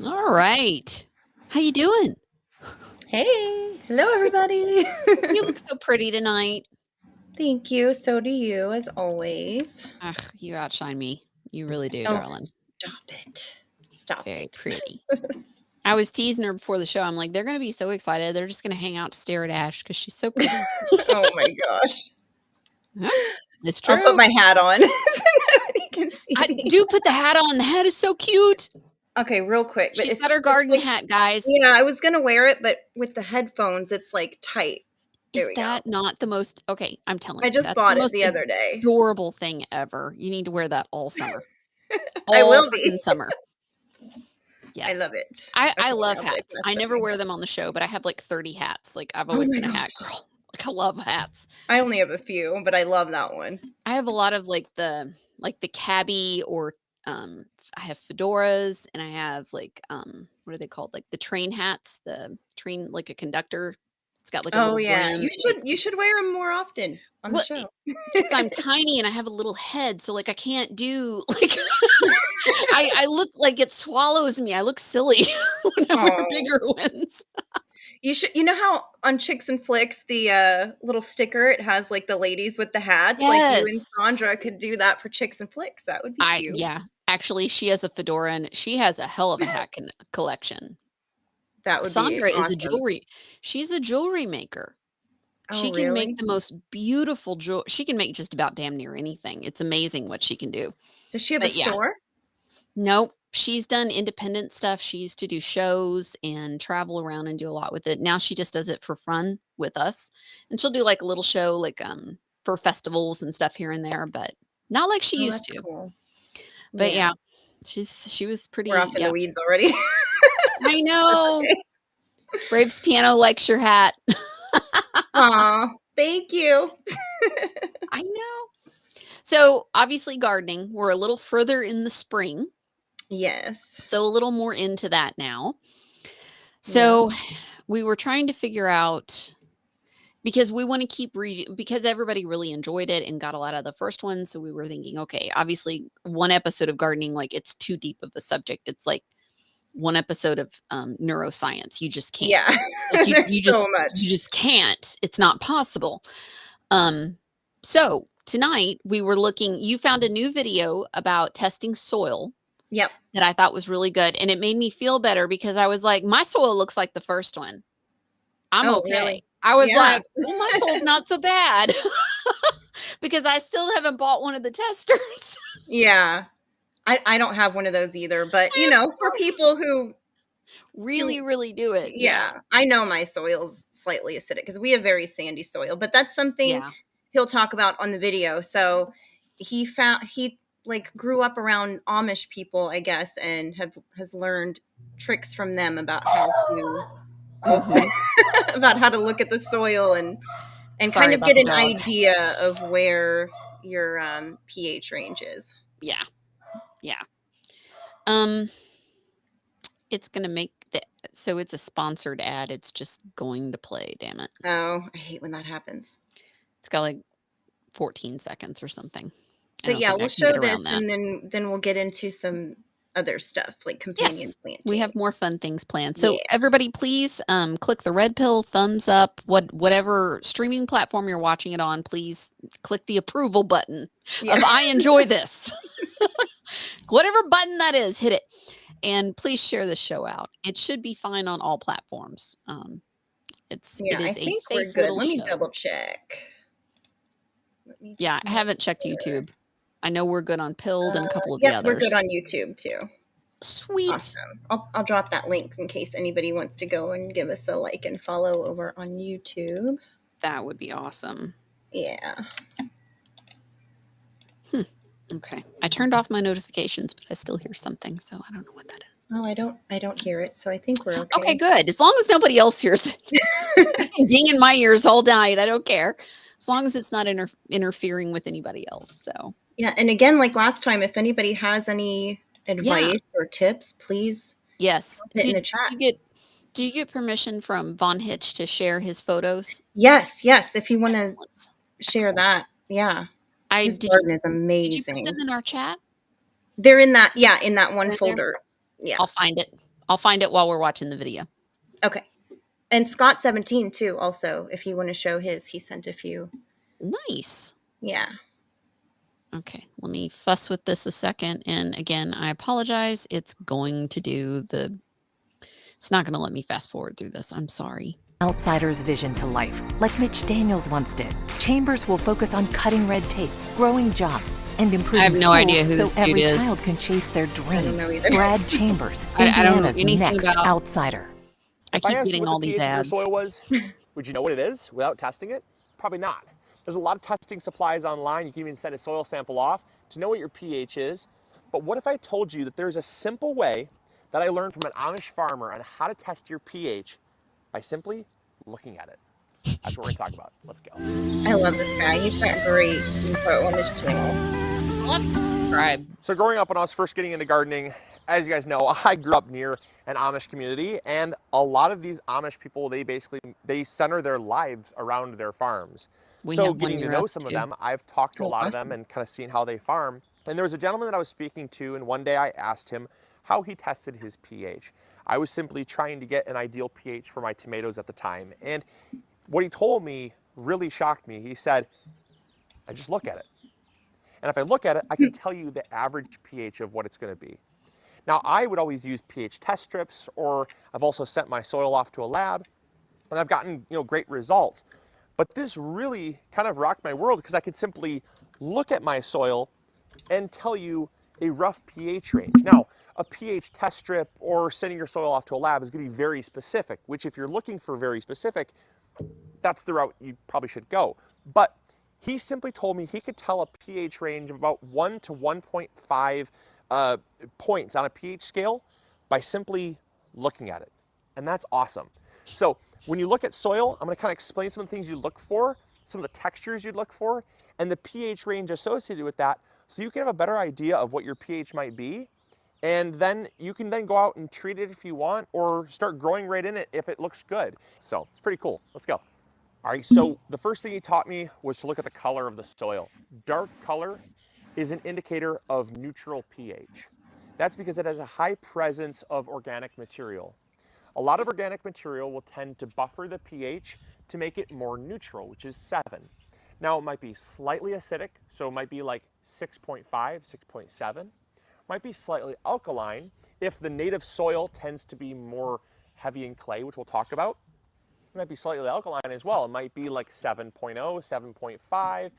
All right. How you doing? Hey, hello everybody. You look so pretty tonight. Thank you. So do you, as always. Ugh, you outshine me. You really do, Oh, darling. stop it. Stop Very it. pretty. I was teasing her before the show. I'm like, they're going to be so excited. They're just going to hang out to stare at Ash because she's so pretty. Oh my gosh. Huh? It's true. I'll put my hat on so nobody can see I me. do put the hat on. The hat is so cute. Okay, real quick. She's got her garden hat, guys. Yeah, I was going to wear it, but with the headphones, it's like tight. Is that not the most... Okay, I'm telling you. I just that's bought the it most the other day. adorable thing ever. You need to wear that all summer. I will All be. freaking summer. Yes. I love it. I love hats. I never wear them on the show, but I have like 30 hats. Like I've always been a hat girl. Like I love hats. I only have a few, but I love that one. I have a lot of like the cabbie or I have fedoras, and I have like what are they called? Like the train hats, the train, like a conductor. It's got like a little brim. You should wear them more often on the show. Because I'm tiny and I have a little head, so like I can't do like I look like it swallows me. I look silly when I wear bigger ones. You know how on Chicks and Flicks, the little sticker, it has like the ladies with the hats? Yes. Like you and Sandra could do that for Chicks and Flicks. That would be cute. Yeah. Actually, she has a fedora and she has a hell of a hat collection. That would Sandra be awesome. is a jewelry. She's a jewelry maker. She can make the most beautiful jewelry. She can make just about damn near anything. It's amazing what she can do. Does she have a store? Nope. She's done independent stuff. She used to do shows and travel around and do a lot with it. Now she just does it for fun with us. And she'll do like a little show like for festivals and stuff here and there, but not like she used to. Cool. But yeah, she was pretty. We're off in the weeds already. I know. Okay. Braves piano likes your hat. Aw, thank you. I know. So obviously gardening, we're a little further in the spring. Yes. So a little more into that now. So we were trying to figure out, because we want to keep because everybody really enjoyed it and got a lot out of the first one. So we were thinking, okay, obviously one episode of gardening, like it's too deep of a subject. It's like one episode of neuroscience. You just can't. Yeah. Like you just can't. It's not possible. So tonight we were looking, you found a new video about testing soil. Yep. That I thought was really good. And it made me feel better because I was like, my soil looks like the first one. I'm okay. Really? I was like, well, my soil's not so bad. Because I still haven't bought one of the testers. Yeah. I don't have one of those either. But, you know, for people who really do it. Yeah. I know my soil's slightly acidic because we have very sandy soil. But that's something he'll talk about on the video. So he like grew up around Amish people, I guess, and has learned tricks from them about how to about how to look at the soil and kind of get an idea of where your pH range is. Yeah. It's gonna make so it's a sponsored ad. It's just going to play. Damn it! Oh, I hate when that happens. It's got like 14 seconds or something. But yeah, we'll show this and then we'll get into some other stuff like companion Yes, planting. we have more fun things planned. Yeah. So everybody, please click the red pill, thumbs up, whatever streaming platform you're watching it on. Please click the approval button Yeah. of I enjoy this. Whatever button that is, hit it, and please share the show out. It should be fine on all platforms. It Yeah, I is a think we're safe good. little Let me show. double check. Let me Yeah, just I make haven't checked sure. YouTube. I know we're good on Pilled and a couple of the Yep, we're good others. on YouTube too. Sweet. Awesome. I'll drop that link in case anybody wants to go and give us a like and follow over on YouTube. That would be awesome. Yeah. Okay. I turned off my notifications, but I still hear something, so I don't know what that is. Oh, I don't hear it, so I think we're okay. Okay, good. As long as nobody else hears it. It can ding in my ears all night. I don't care. As long as it's not interfering with anybody else. So yeah, and again, like last time, if anybody has any advice or tips, please yes. put it in the chat. Do you get permission from Von Hitch to share his photos? Yes, if you want to share that. Yeah. His garden is amazing. Did you put them in our chat? They're in that, in that one folder. Yeah. I'll find it. I'll find it while we're watching the video. Okay. And Scott17 too, also, if you want to show his, he sent a few. Nice. Yeah. Okay, let me fuss with this a second. And again, I apologize. It's going to do the... It's not going to let me fast forward through this. I'm sorry. Outsider's vision to life, like Mitch Daniels once did. Chambers will focus on cutting red tape, growing jobs, and improving I have no schools idea who so this every dude is. child can chase their dream. I don't know either. Brad Chambers, I don't know Indiana's anything next about... outsider. I keep getting all these ads. If I asked you what the pH of your soil was, would you know what it is without testing it? Probably not. There's a lot of testing supplies online. You can even send a soil sample off to know what your pH is. But what if I told you that there's a simple way that I learned from an Amish farmer on how to test your pH by simply looking at it? That's what we're going to talk about. Let's go. I love this guy. He's got great info on his channel. Love to subscribe. So growing up when I was first getting into gardening, as you guys know, I grew up near an Amish community, and a lot of these Amish people, they center their lives around their farms. So getting to know some of them, I've talked to a lot of them and kind of seen how they farm. And there was a gentleman that I was speaking to, and one day I asked him how he tested his pH. I was simply trying to get an ideal pH for my tomatoes at the time. And what he told me really shocked me. He said, I just look at it. And if I look at it, I can tell you the average pH of what it's going to be. Now, I would always use pH test strips, or I've also sent my soil off to a lab, and I've gotten great results. But this really kind of rocked my world because I could simply look at my soil and tell you a rough pH range. Now, a pH test strip or sending your soil off to a lab is going to be very specific, which if you're looking for very specific, that's the route you probably should go. But he simply told me he could tell a pH range of about 1 to 1.5 points on a pH scale by simply looking at it. And that's awesome. So when you look at soil, I'm going to kind of explain some of the things you look for, some of the textures you'd look for, and the pH range associated with that, so you can have a better idea of what your pH might be. And then you can then go out and treat it if you want, or start growing right in it if it looks good. So it's pretty cool. Let's go. All right, so the first thing he taught me was to look at the color of the soil. Dark color is an indicator of neutral pH. That's because it has a high presence of organic material. A lot of organic material will tend to buffer the pH to make it more neutral, which is 7. Now it might be slightly acidic, so it might be like 6.5, 6.7. Might be slightly alkaline if the native soil tends to be more heavy in clay, which we'll talk about. It might be slightly alkaline as well. It might be like 7.0, 7.5,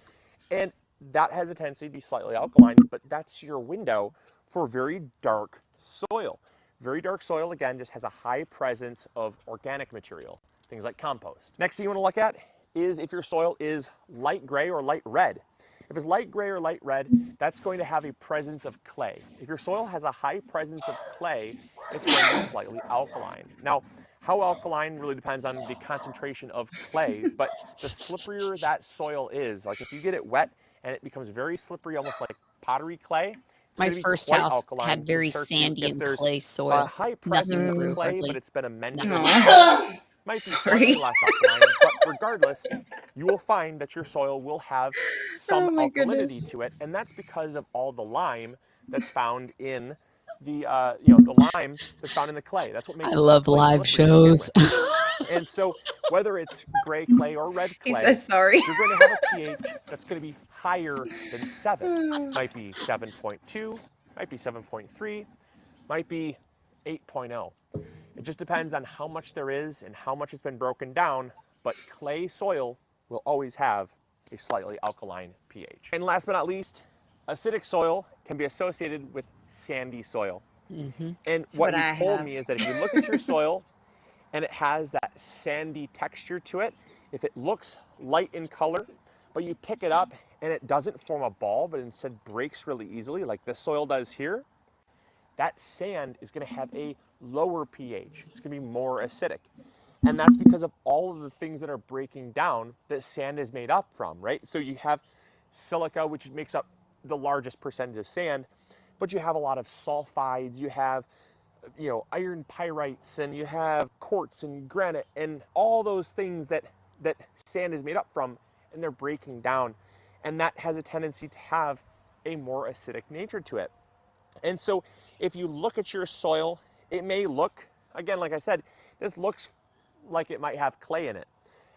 and that has a tendency to be slightly alkaline, but that's your window for very dark soil. Very dark soil, again, just has a high presence of organic material, things like compost. Next thing you want to look at is if your soil is light gray or light red. If it's light gray or light red, that's going to have a presence of clay. If your soil has a high presence of clay, it's going to be slightly alkaline. Now, how alkaline really depends on the concentration of clay, but the slipperier that soil is, like if you get it wet and it becomes very slippery, almost like pottery clay, it's My going to be first quite house alkaline had very compared to sandy if and there's clay soil. a high presence Nothing of grew clay, hardly. but it's been amended. Aw. Might be Sorry. slightly less alkaline, but regardless, you will find that your soil will have some Oh my alkalinity goodness. to it, and that's because of all the lime that's found in the lime that's found in the clay. That's what makes I love clay live slippery to begin shows. with. And so whether it's gray clay or red He clay, says sorry. you're going to have a pH that's going to be higher than 7. Might be 7.2, might be 7.3, might be 8.0. It just depends on how much there is and how much it's been broken down, but clay soil will always have a slightly alkaline pH. And last but not least, acidic soil can be associated with sandy soil. And That's what what you I told have. me is that if you look at your soil and it has that sandy texture to it, if it looks light in color, but you pick it up and it doesn't form a ball, but instead breaks really easily, like this soil does here, that sand is going to have a lower pH. It's going to be more acidic. And that's because of all of the things that are breaking down that sand is made up from, right? So you have silica, which makes up the largest percentage of sand, but you have a lot of sulfides, you have iron pyrites, and you have quartz and granite and all those things that sand is made up from, and they're breaking down. And that has a tendency to have a more acidic nature to it. And so if you look at your soil, it may look, again, like I said, this looks like it might have clay in it.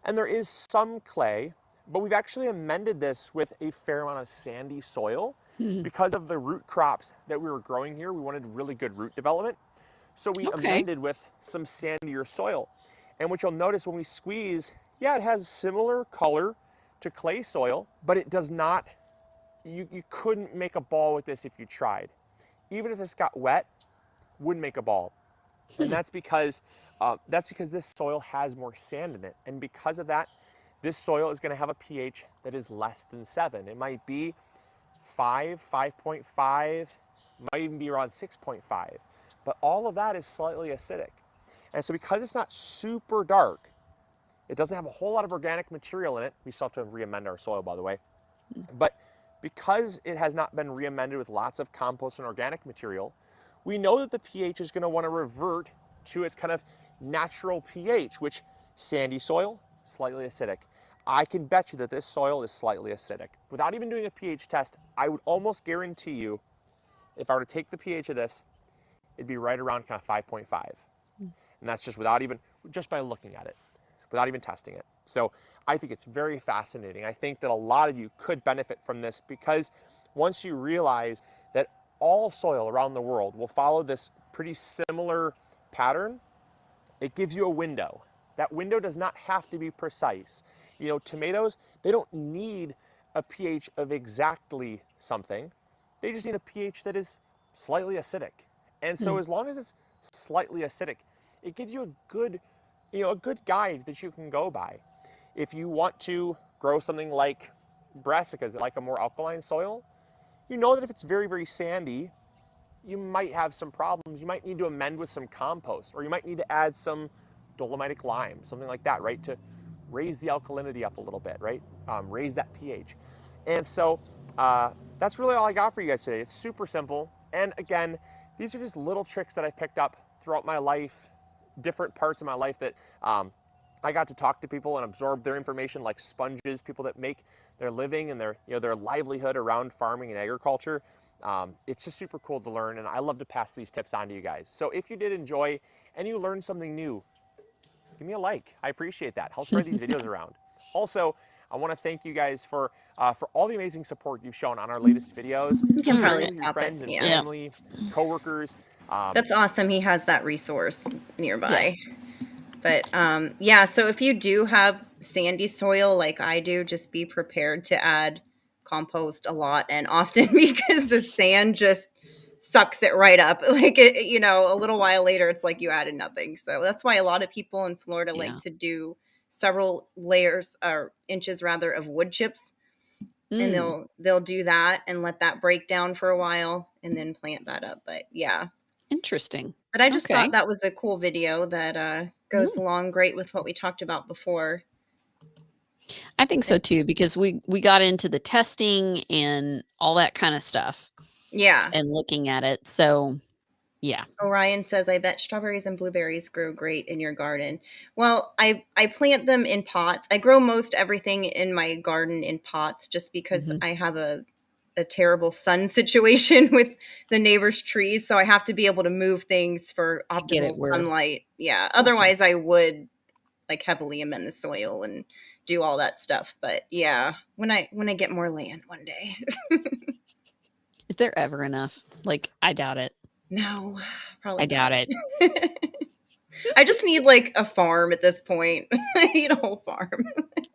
And there is some clay, but we've actually amended this with a fair amount of sandy soil because of the root crops that we were growing here. We wanted really good root development. So we amended with some sandier soil. And what you'll notice when we squeeze, yeah, it has similar color to clay soil, but it does not, you couldn't make a ball with this if you tried. Even if this got wet, wouldn't make a ball. And that's because this soil has more sand in it. And because of that, this soil is going to have a pH that is less than 7. It might be 5, 5.5, might even be around 6.5. But all of that is slightly acidic. And so because it's not super dark, it doesn't have a whole lot of organic material in it. We still have to re-amend our soil, by the way. But because it has not been re-amended with lots of compost and organic material, we know that the pH is going to want to revert to its kind of natural pH, which sandy soil, slightly acidic. I can bet you that this soil is slightly acidic. Without even doing a pH test, I would almost guarantee you, if I were to take the pH of this, it'd be right around kind of 5.5. And that's just by looking at it, without even testing it. So I think it's very fascinating. I think that a lot of you could benefit from this because once you realize that all soil around the world will follow this pretty similar pattern, it gives you a window. That window does not have to be precise. Tomatoes, they don't need a pH of exactly something. They just need a pH that is slightly acidic. And so as long as it's slightly acidic, it gives you a good guide that you can go by. If you want to grow something like brassicas that like a more alkaline soil, you know that if it's very, very sandy, you might have some problems. You might need to amend with some compost, or you might need to add some dolomitic lime, something like that, right? To raise the alkalinity up a little bit, right? Raise that pH. And so that's really all I got for you guys today. It's super simple. And again, these are just little tricks that I've picked up throughout my life, different parts of my life that I got to talk to people and absorb their information like sponges, people that make their living and their livelihood around farming and agriculture. It's just super cool to learn, and I love to pass these tips on to you guys. So if you did enjoy and you learned something new, give me a like. I appreciate that. Help spread these videos around. Also, I want to thank you guys for all the amazing support you've shown on our latest videos. You can probably Sharing with your stop friends it. and Yeah. family, coworkers. That's awesome. He has that resource nearby. But yeah, so if you do have sandy soil like I do, just be prepared to add compost a lot and often because the sand just sucks it right up. Like a little while later, it's like you added nothing. So that's why a lot of people in Florida like to do several layers or inches rather of wood chips. And they'll do that and let that break down for a while and then plant that up. But yeah. Interesting. But I just thought that was a cool video that goes along great with what we talked about before. I think so too, because we got into the testing and all that kind of stuff. Yeah. And looking at it. So yeah. Orion says, I bet strawberries and blueberries grow great in your garden. Well, I plant them in pots. I grow most everything in my garden in pots just because I have a a terrible sun situation with the neighbor's trees, so I have to be able to move things for To get optimal it where sunlight. Yeah, okay. otherwise I would like heavily amend the soil and do all that stuff. But yeah, when I get more land one day. Is there ever enough? Like, I doubt it. No, probably I doubt not. it. I just need like a farm at this point. I need a whole farm.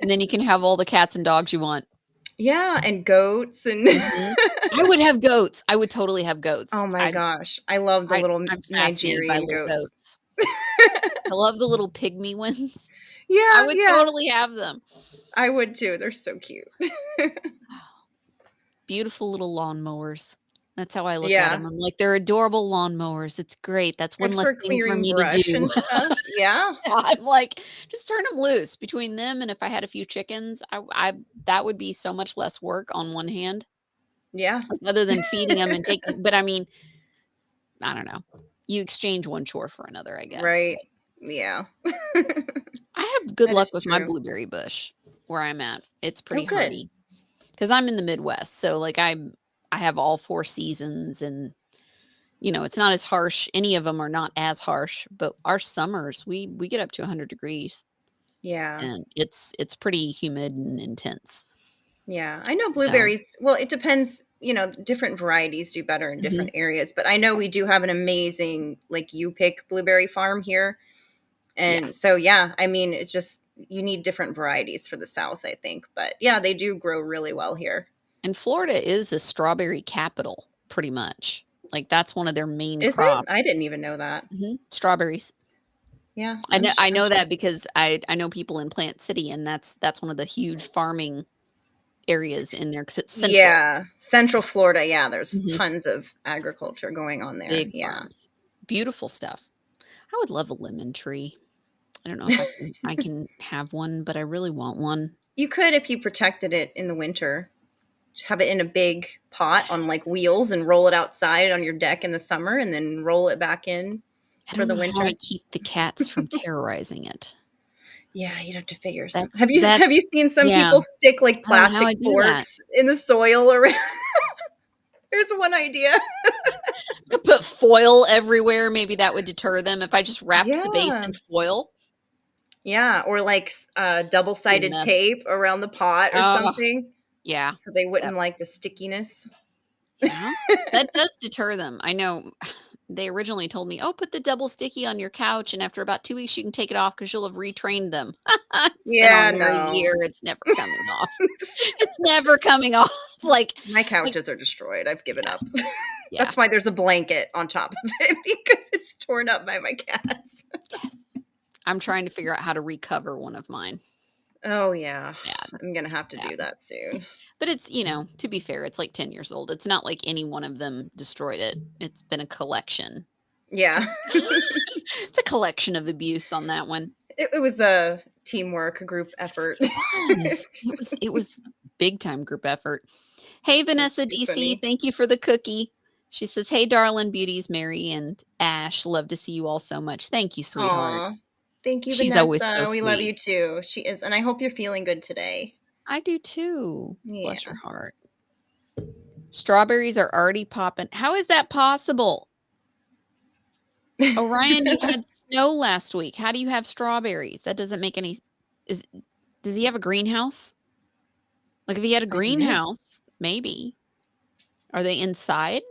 And then you can have all the cats and dogs you want. Yeah, and goats and I would have goats. I would totally have goats. oh my gosh, I love the little I'm fascinated by Nigerian little goats. I love the little pygmy ones. I Yeah, would yeah, totally have them. I would too. They're so cute. Beautiful little lawnmowers. That's how I look at Yeah, them. I'm like, they're adorable lawnmowers. It's great. That's one good less for thing for clearing me to brush do. and stuff. Yeah, I'm like, just turn them loose between them. And if I had a few chickens, I that would be so much less work on one hand, yeah, other than feeding them and taking. But I mean, I don't know. You exchange one chore for another, I guess. right. Yeah. I have good That luck is with my true. blueberry bush where I'm at. It's pretty good. hardy because I'm in the Midwest. So like I have all 4 seasons, and you know, it's not as harsh. Any of them are not as harsh, but our summers, we get up to 100 degrees Yeah. and it's pretty humid and intense. Yeah. I know So, blueberries, well, it depends, you know, different varieties do better in mhm. different areas, but I know we do have an amazing like you pick blueberry farm here. Yeah. And so yeah, I mean, it just you need different varieties for the South, I think. But yeah, they do grow really well here. And Florida is a strawberry capital pretty much. Like that's one of their main Is it? crops. I didn't even know that. Strawberries. Yeah. I know that because I know people in Plant City, and that's one of the huge farming areas in there because it's central. Yeah. Central Florida. Yeah. There's Mhm. tons of agriculture going on there. Big Yeah. farms. Beautiful stuff. I would love a lemon tree. I don't know if I can have one, but I really want one. You could if you protected it in the winter. Just have it in a big pot on like wheels and roll it outside on your deck in the summer and then roll it back in I for don't the know winter. how I keep the cats from terrorizing it. Yeah, you'd have to figure something. That's Have you seen some yeah. people stick like I don't know how plastic I do that. forks in the soil around? Here's one idea. Could put foil everywhere. Maybe that would deter them if I just wrapped the base Yeah. in foil. Yeah, or like double-sided mess. tape around the pot or Oh, something yeah. so they wouldn't like the stickiness. Yeah. That does deter them. I know they originally told me, "Oh, put the double sticky on your couch, and after about 2 weeks, you can take it off because you'll have retrained them." It's Yeah, been on there a no. year. It's never coming off. It's never coming off. Like My couches are destroyed. I've given up. yeah. That's why there's a blanket on top of it because it's torn up by my cats. Yes. I'm trying to figure out how to recover one of mine. Oh yeah. Bad. I'm going to have to Bad. do that soon. But it's, you know, to be fair, it's like 10 years old. It's not like any one of them destroyed it. It's been a collection. Yeah. It's a collection of abuse on that one. It was a teamwork, a group effort. It was big time group effort. Hey, Vanessa too DC, funny. thank you for the cookie. She says, "Hey, darling beauties, Mary and Ash. Love to see you all so much. Thank you, sweetheart." Aw. Thank you, She's Vanessa. always so we love you sweet. too. She is, and I hope you're feeling good today. I do too. Bless Yeah. your heart. Strawberries are already popping. How is that possible? Orion, you had snow last week. How do you have strawberries? That doesn't make any. Does he have a greenhouse? Like if he had a I don't know. greenhouse, maybe. Are they inside?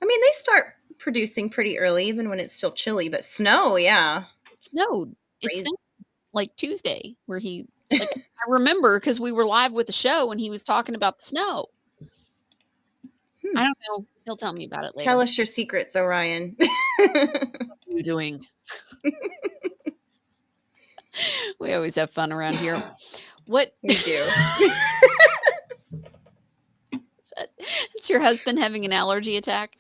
I mean, they start producing pretty early, even when it's still chilly. But snow, yeah. It snowed. It Crazy. snowed like Tuesday, where he. Like, I remember because we were live with the show and he was talking about the snow. I don't know. He'll tell me about it later. Tell us your secrets, Orion. What are you doing? We always have fun around here. What We do. Is your husband having an allergy attack?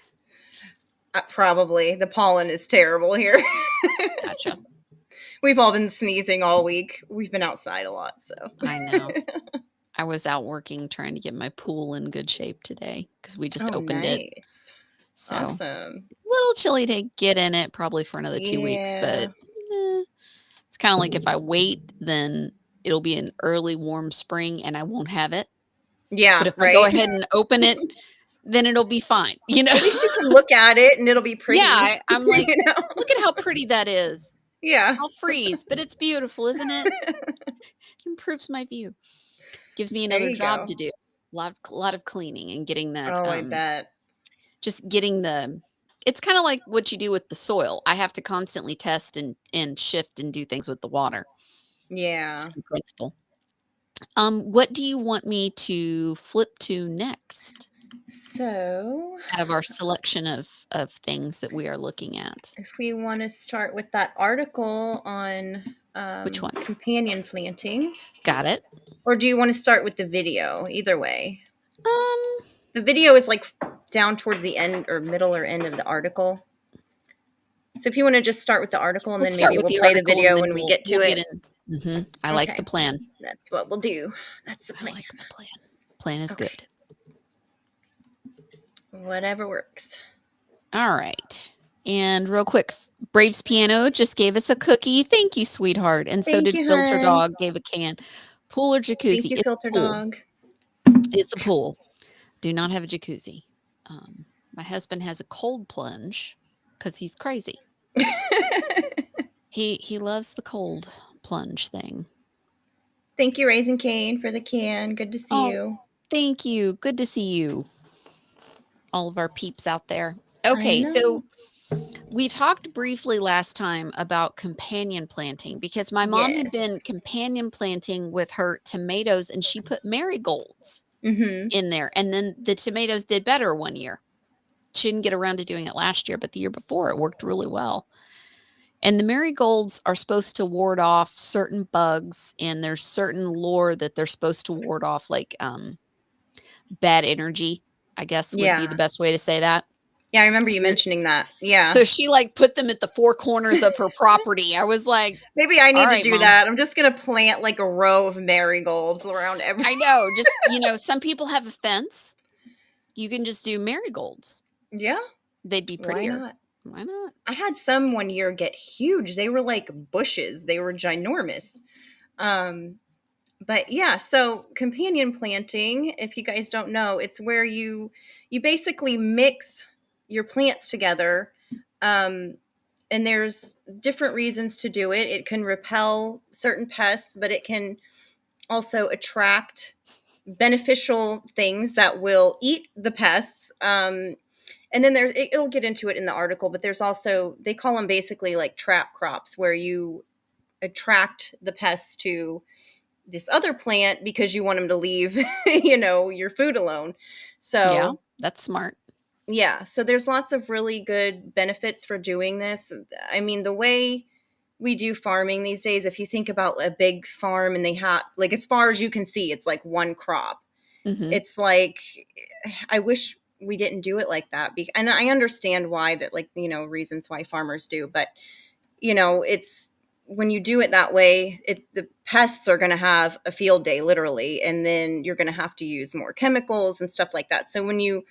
Probably. The pollen is terrible here. Gotcha. We've all been sneezing all week. We've been outside a lot, so. I know. I was out working trying to get my pool in good shape today because we just opened it. Nice. So Awesome. a little chilly to get in it probably for another 2 weeks, but it's kind of like if I wait, then it'll be an early warm spring and I won't have it. Yeah, But if I go ahead and open it then it'll be fine. At least you can look at it and it'll be pretty. Yeah, I'm like, look at how pretty that is. Yeah. I'll freeze, but it's beautiful, isn't it? It improves my view. Gives me another job to do. A lot of cleaning and getting that. Oh, I bet. Just getting it's kind of like what you do with the soil. I have to constantly test and shift and do things with the water. Yeah. Same principle. What do you want me to flip to next? So, out of our selection of things that we are looking at, if we want to start with that article on which one? Companion planting. Got it. Or do you want to start with the video? Either way. The video is like down towards the end or middle or end of the article. So if you want to just start with the article and then maybe we'll play the video when we get to it. I like the plan. That's what we'll do. That's the plan. I like the plan. Plan is good. Whatever works. All right. And real quick, Braves Piano just gave us a cookie. Thank you, sweetheart. And so did Filter Dog, gave a can. Pool or jacuzzi? Thank you, Filter Dog. It's a pool. Do not have a jacuzzi. My husband has a cold plunge because he's crazy. He loves the cold plunge thing. Thank you, Raisin Cane, for the can. Good to see you. Thank you. Good to see you. All of our peeps out there. Okay, so we talked briefly last time about companion planting because my mom had been companion planting with her tomatoes and she put marigolds in there. And then the tomatoes did better one year. She didn't get around to doing it last year, but the year before it worked really well. And the marigolds are supposed to ward off certain bugs, and there's certain lore that they're supposed to ward off, like bad energy, I guess would be the best way to say that. Yeah, I remember you mentioning that. Yeah. So she like put them at the four corners of her property. I was like, maybe I need to do that. I'm just going to plant like a row of marigolds around every. I know. Just, some people have a fence. You can just do marigolds. Yeah. They'd be prettier. Why not? Why not? I had some one year get huge. They were like bushes. They were ginormous. But yeah, so companion planting, if you guys don't know, it's where you basically mix your plants together. And there's different reasons to do it. It can repel certain pests, but it can also attract beneficial things that will eat the pests. And then it'll get into it in the article, but there's also, they call them basically like trap crops, where you attract the pests to this other plant because you want them to leave, your food alone. So yeah, that's smart. Yeah. So there's lots of really good benefits for doing this. I mean, the way we do farming these days, if you think about a big farm and they have, like, as far as you can see, it's like one crop. It's like, I wish we didn't do it like that. And I understand why that, like, reasons why farmers do, but it's, when you do it that way, the pests are going to have a field day, literally, and then you're going to have to use more chemicals and stuff like that. So when you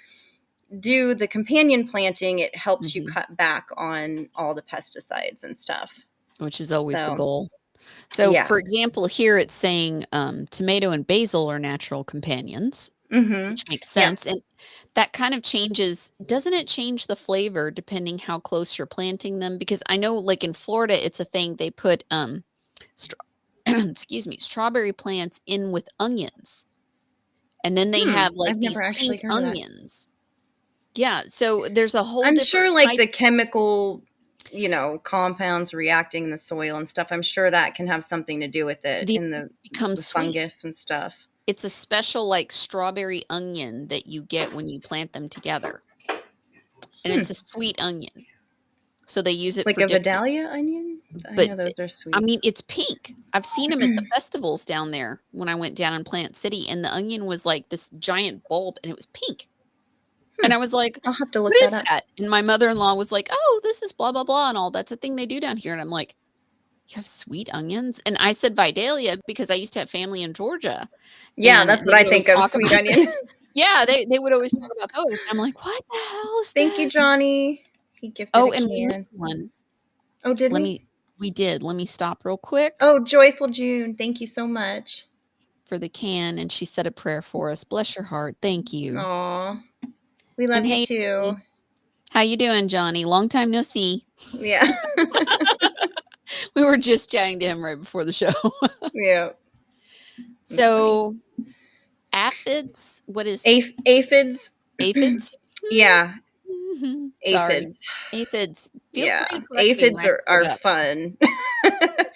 do the companion planting, it helps you cut back on all the pesticides and stuff, which is always the goal. So for example, here it's saying tomato and basil are natural companions, which makes sense. And that kind of changes, doesn't it change the flavor depending how close you're planting them? Because I know, like in Florida, it's a thing, they put strawberry plants in with onions, and then they have like these pink onions. Yeah, so there's a whole, I'm sure like the chemical compounds reacting in the soil and stuff, I'm sure that can have something to do with it, in the fungus and stuff. It's a special like strawberry onion that you get when you plant them together. And it's a sweet onion. So they use it like a Vidalia onion? I know those are sweet. I mean, it's pink. I've seen them at the festivals down there when I went down in Plant City, and the onion was like this giant bulb and it was pink. And I was like, I'll have to look what is that up. that? And my mother-in-law was like, oh, this is blah, blah, blah. And all that's a thing they do down here. And I'm like, you have sweet onions? And I said Vidalia because I used to have family in Georgia. Yeah, that's what I think of, sweet onion. Yeah, they would always talk about those. I'm like, what the hell is Thank you, Johnny. He gifted a and can. we missed one. Oh, did we? We did. Let me stop real quick. Oh, Joyful June. Thank you so much. For the can. And she said a prayer for us. Bless your heart. Thank you. Aw. We love And you hey, too. how you doing, Johnny? Long time no see. Yeah. We were just chatting to him right before the show. Yeah. So, aphids, what is Aphids? aphids? Yeah. Sorry. Aphids. Aphids. Feel free Yeah. to correct me when Aphids I screw it are up. fun.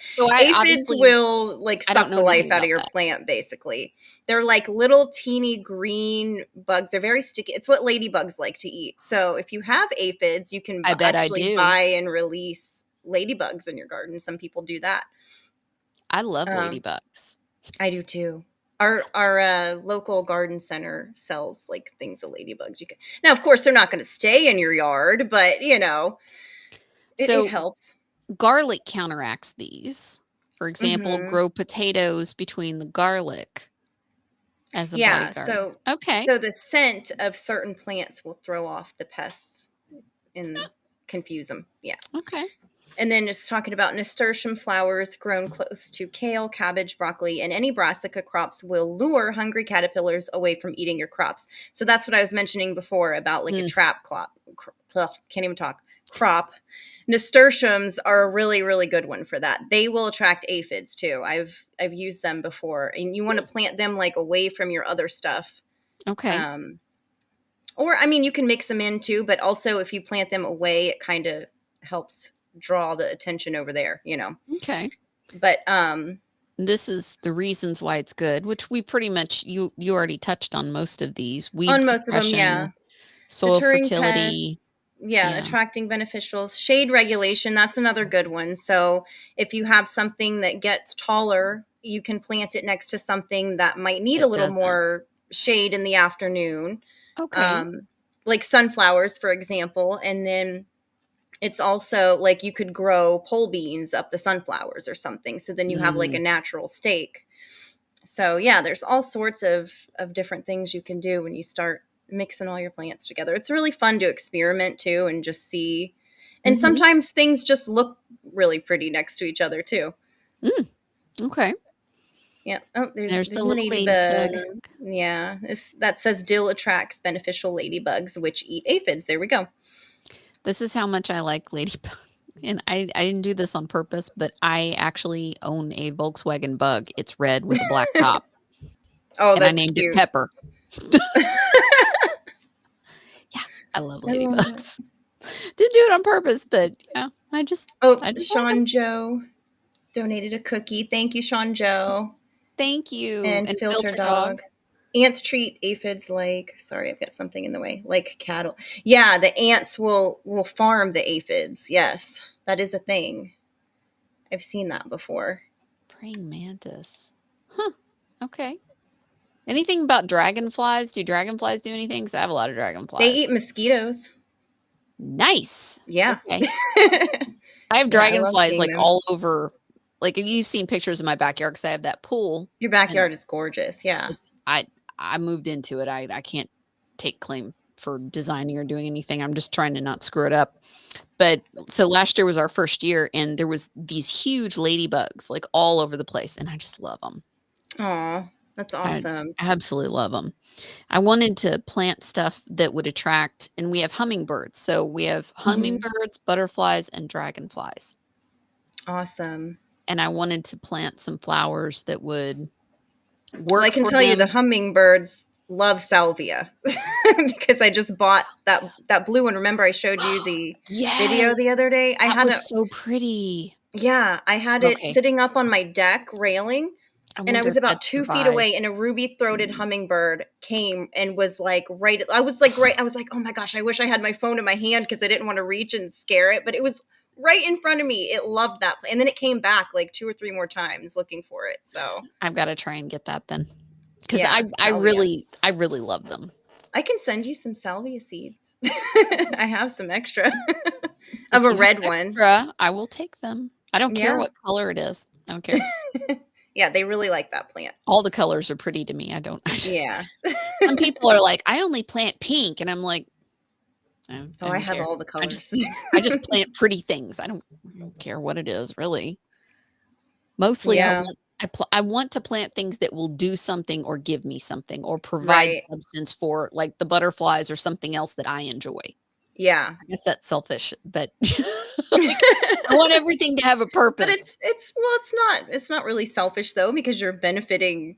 So I Aphids obviously will like I don't suck know the life anything out of about your that. plant, basically. They're like little teeny green bugs. They're very sticky. It's what ladybugs like to eat. So if you have aphids, you can I bet I actually do. buy and release ladybugs in your garden. Some people do that. I love Um, ladybugs. I do too. Our local garden center sells like things of ladybugs. You can now, of course, they're not going to stay in your yard, but you know, it So helps. garlic counteracts these. For example, Hmm. grow potatoes between the garlic as a Yeah. bodyguard. So Okay. so the scent of certain plants will throw off the pests and confuse them. Yeah. Okay. And then it's talking about nasturtium flowers grown close to kale, cabbage, broccoli, and any brassica crops will lure hungry caterpillars away from eating your crops. So that's what I was mentioning before about like a trap crop. Can't even talk. Crop. Nasturtiums are a really, really good one for that. They will attract aphids too. I've used them before, and you want to plant them like away from your other stuff. Okay. Or I mean, you can mix them in too, but also if you plant them away, it kind of helps draw the attention over there, you know. Okay. But This is the reasons why it's good, which we pretty much you already touched on most of these. Weed on most of them, yeah. suppression, soil Deterring fertility. pests, yeah, attracting beneficials. Shade regulation, that's another good one. So if you have something that gets taller, you can plant it next to something that might need a It little doesn't. more shade in the afternoon. Okay. Like sunflowers, for example. And then it's also like you could grow pole beans up the sunflowers or something. So then you have like a natural stake. So yeah, there's all sorts of different things you can do when you start mixing all your plants together. It's really fun to experiment too and just see. And sometimes things just look really pretty next to each other too. Okay. Yeah. Oh, There's the a little ladybug. ladybug. Yeah. That says dill attracts beneficial ladybugs, which eat aphids. There we go. This is how much I like ladybug. And I didn't do this on purpose, but I actually own a Volkswagen Bug. It's red with a black top. Oh, and that's I named cute. it Pepper. Yeah, I love ladybugs. Didn't do it on purpose, but yeah, I just Sean Joe donated a cookie. Thank you, Sean Joe. Thank you. And Filter Dog. Ants treat aphids like, sorry, I've got something in the way, like cattle. Yeah, the ants will farm the aphids. Yes, that is a thing. I've seen that before. Praying mantis. Huh. Okay. Anything about dragonflies? Do dragonflies do anything? Because I have a lot of dragonflies. They eat mosquitoes. Nice. Yeah. Okay. I have dragonflies like them. all over. Like you've seen pictures of my backyard because I have that pool. Your backyard is gorgeous. Yeah. I moved into it. I can't take claim for designing or doing anything. I'm just trying to not screw it up. But so last year was our first year, and there was these huge ladybugs like all over the place, and I just love them. Aw, that's awesome. I absolutely love them. I wanted to plant stuff that would attract, and we have hummingbirds. So we have hummingbirds, butterflies, and dragonflies. Awesome. And I wanted to plant some flowers that would work. Well, I can tell you the hummingbirds love salvia because I just bought that blue one. Remember I showed you the video the other day? I had it so pretty. Yeah, I had it sitting up on my deck railing, and I was about 2 feet away, and a ruby-throated hummingbird came and was like I was like, oh my gosh, I wish I had my phone in my hand because I didn't want to reach and scare it, but it was right in front of me. It loved that. And then it came back like 2 or 3 more times looking for it. So I've got to try and get that then. Because I really love them. I can send you some salvia seeds. I have some extra of a red one. I will take them. I don't care what color it is. I don't care. Yeah, they really like that plant. All the colors are pretty to me. Yeah. Some people are like, I only plant pink. And I'm like, I have all the colors. I just plant pretty things. I don't care what it is, really. Mostly I want to plant things that will do something or give me something or provide Right. substance for, like, the butterflies or something else that I enjoy. Yeah. I guess that's selfish, but like, I want everything to have a But purpose. it's not really selfish though, because you're benefiting,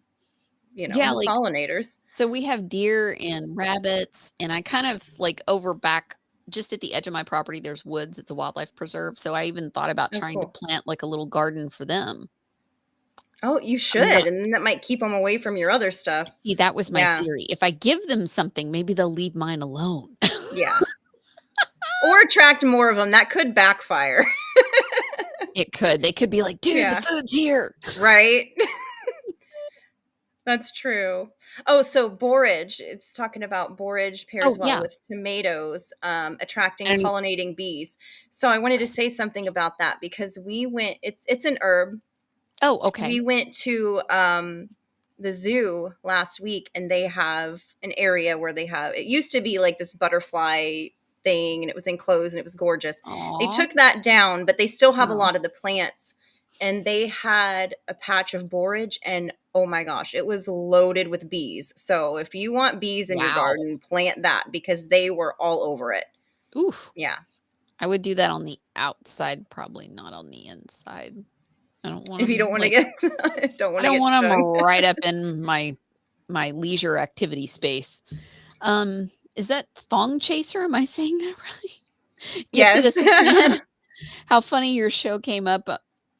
Yeah, the like, pollinators. so we have deer and rabbits, and I kind of like over back just at the edge of my property, there's woods. It's a wildlife preserve. So I even thought about Oh, trying to cool. plant like a little garden for them. Oh, you I'm should, not and then that might keep them away from your other stuff. See, that was my Yeah. theory. If I give them something, maybe they'll leave mine alone. Yeah. Or attract more of them. That could backfire. It could. They could be like, dude, the Yeah. food's here. Right? That's true. Oh, so borage. It's talking about borage pairs Oh, well yeah. with tomatoes, attracting And pollinating bees. So I wanted to say something about that because it's an herb. oh, okay. We went to the zoo last week, and they have an area where it used to be like this butterfly thing, and it was enclosed and it was gorgeous. They Aw. took that down, but they still have a Oh, lot of the plants, and they had a patch of borage, and oh my gosh, it was loaded with bees. So if you want bees in your wow. garden, plant that because they were all over it. Oof. Yeah. I would do that on the outside, probably not on the inside. I don't want If you them don't want to like get don't I want to don't get want them stung. right up in my leisure activity space. Is that Thong Chaser? Am I saying that right? Gifted a Yes. 6 man. How funny your show came up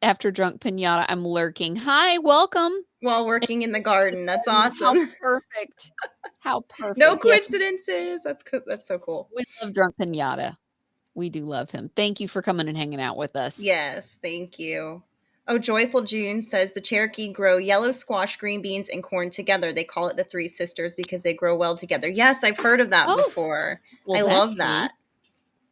after Drunk Pinata. I'm lurking. Hi, welcome. While working in the garden. That's How awesome. perfect. How perfect. No Yes, coincidences. That's so cool. we love Drunk Pinata. We do love him. Thank you for coming and hanging out with us. Yes, thank you. Oh, Joyful June says the Cherokee grow yellow squash, green beans, and corn together. They call it the Three Sisters because they grow well together. Yes, I've heard of that Oh, before. well, I that's love that.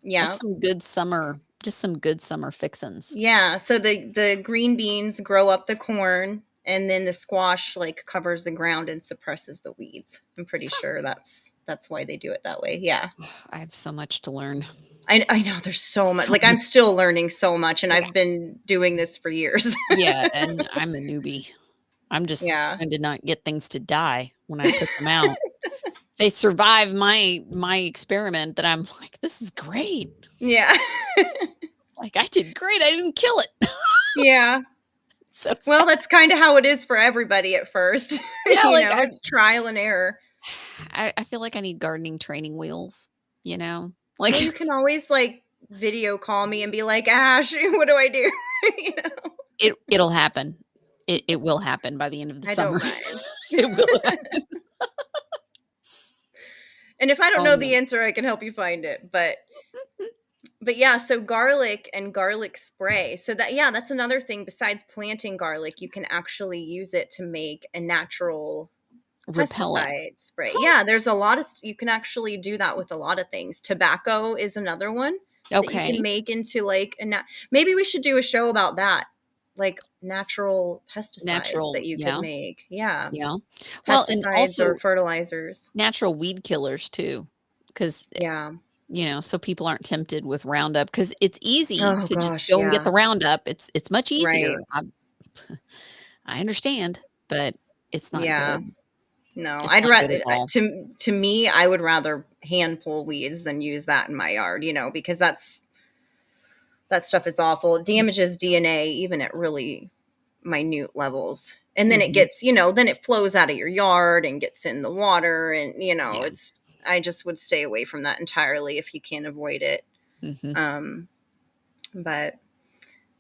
neat. Yeah. That's some good summer, just some good summer fixins. Yeah. So the green beans grow up the corn, and then the squash like covers the ground and suppresses the weeds. I'm pretty sure that's why they do it that way. Yeah. I have so much to learn. I know there's so much. So Like I'm still learning so much, and Yeah. I've been doing this for years. Yeah, and I'm a newbie. I'm just Yeah. trying to not get things to die when I put them out. They survive my experiment that I'm like, "This is great." Yeah. Like, I did great. I didn't kill it. Yeah. So Well, sad. that's kind of how it is for everybody at first. Yeah, like, It's trial and error. I feel like I need gardening training wheels, you know? Well, Like, you can always like video call me and be like, Ash, what do I do? you know? it'll happen. It will happen by the end of the I summer. don't mind. It will happen. And if I don't Oh, know no. the answer, I can help you find it. But yeah, so garlic and garlic spray. So that's another thing besides planting garlic, you can actually use it to make a natural Repellent. pesticide spray. Yeah, there's a lot of you can actually do that with a lot of things. Tobacco is another one that you Okay. can make into like maybe we should do a show about that. Like natural pesticides that you could Yeah. make. Yeah. Yeah. Well, and Pesticides or also fertilizers. natural weed killers too, because Yeah. so people aren't tempted with Roundup because it's easy Oh to just gosh, go and get yeah. the Roundup. It's much easier. Right. I understand, but it's not Yeah. good. No, It's I'd not good rather at all. to me, I would rather hand pull weeds than use that in my yard, because that stuff is awful. It damages DNA even at really minute levels. And then it Mhm. gets, then it flows out of your yard and gets in the water and Yeah. I just would stay away from that entirely if you can avoid it. Mhm. But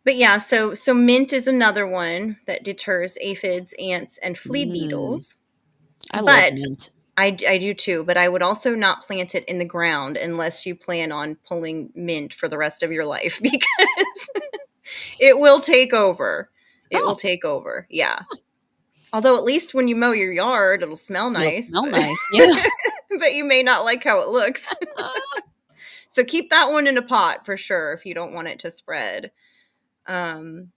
yeah, so mint is another one that deters aphids, ants, and flea beetles. I love But mint. I do too, but I would also not plant it in the ground unless you plan on pulling mint for the rest of your life because it will take over. It will Oh, take over. Yeah. Although at least when you mow your yard, it'll smell it'll nice, smell nice. Yeah. but you may not like how it looks. So keep that one in a pot for sure if you don't want it to spread. Filter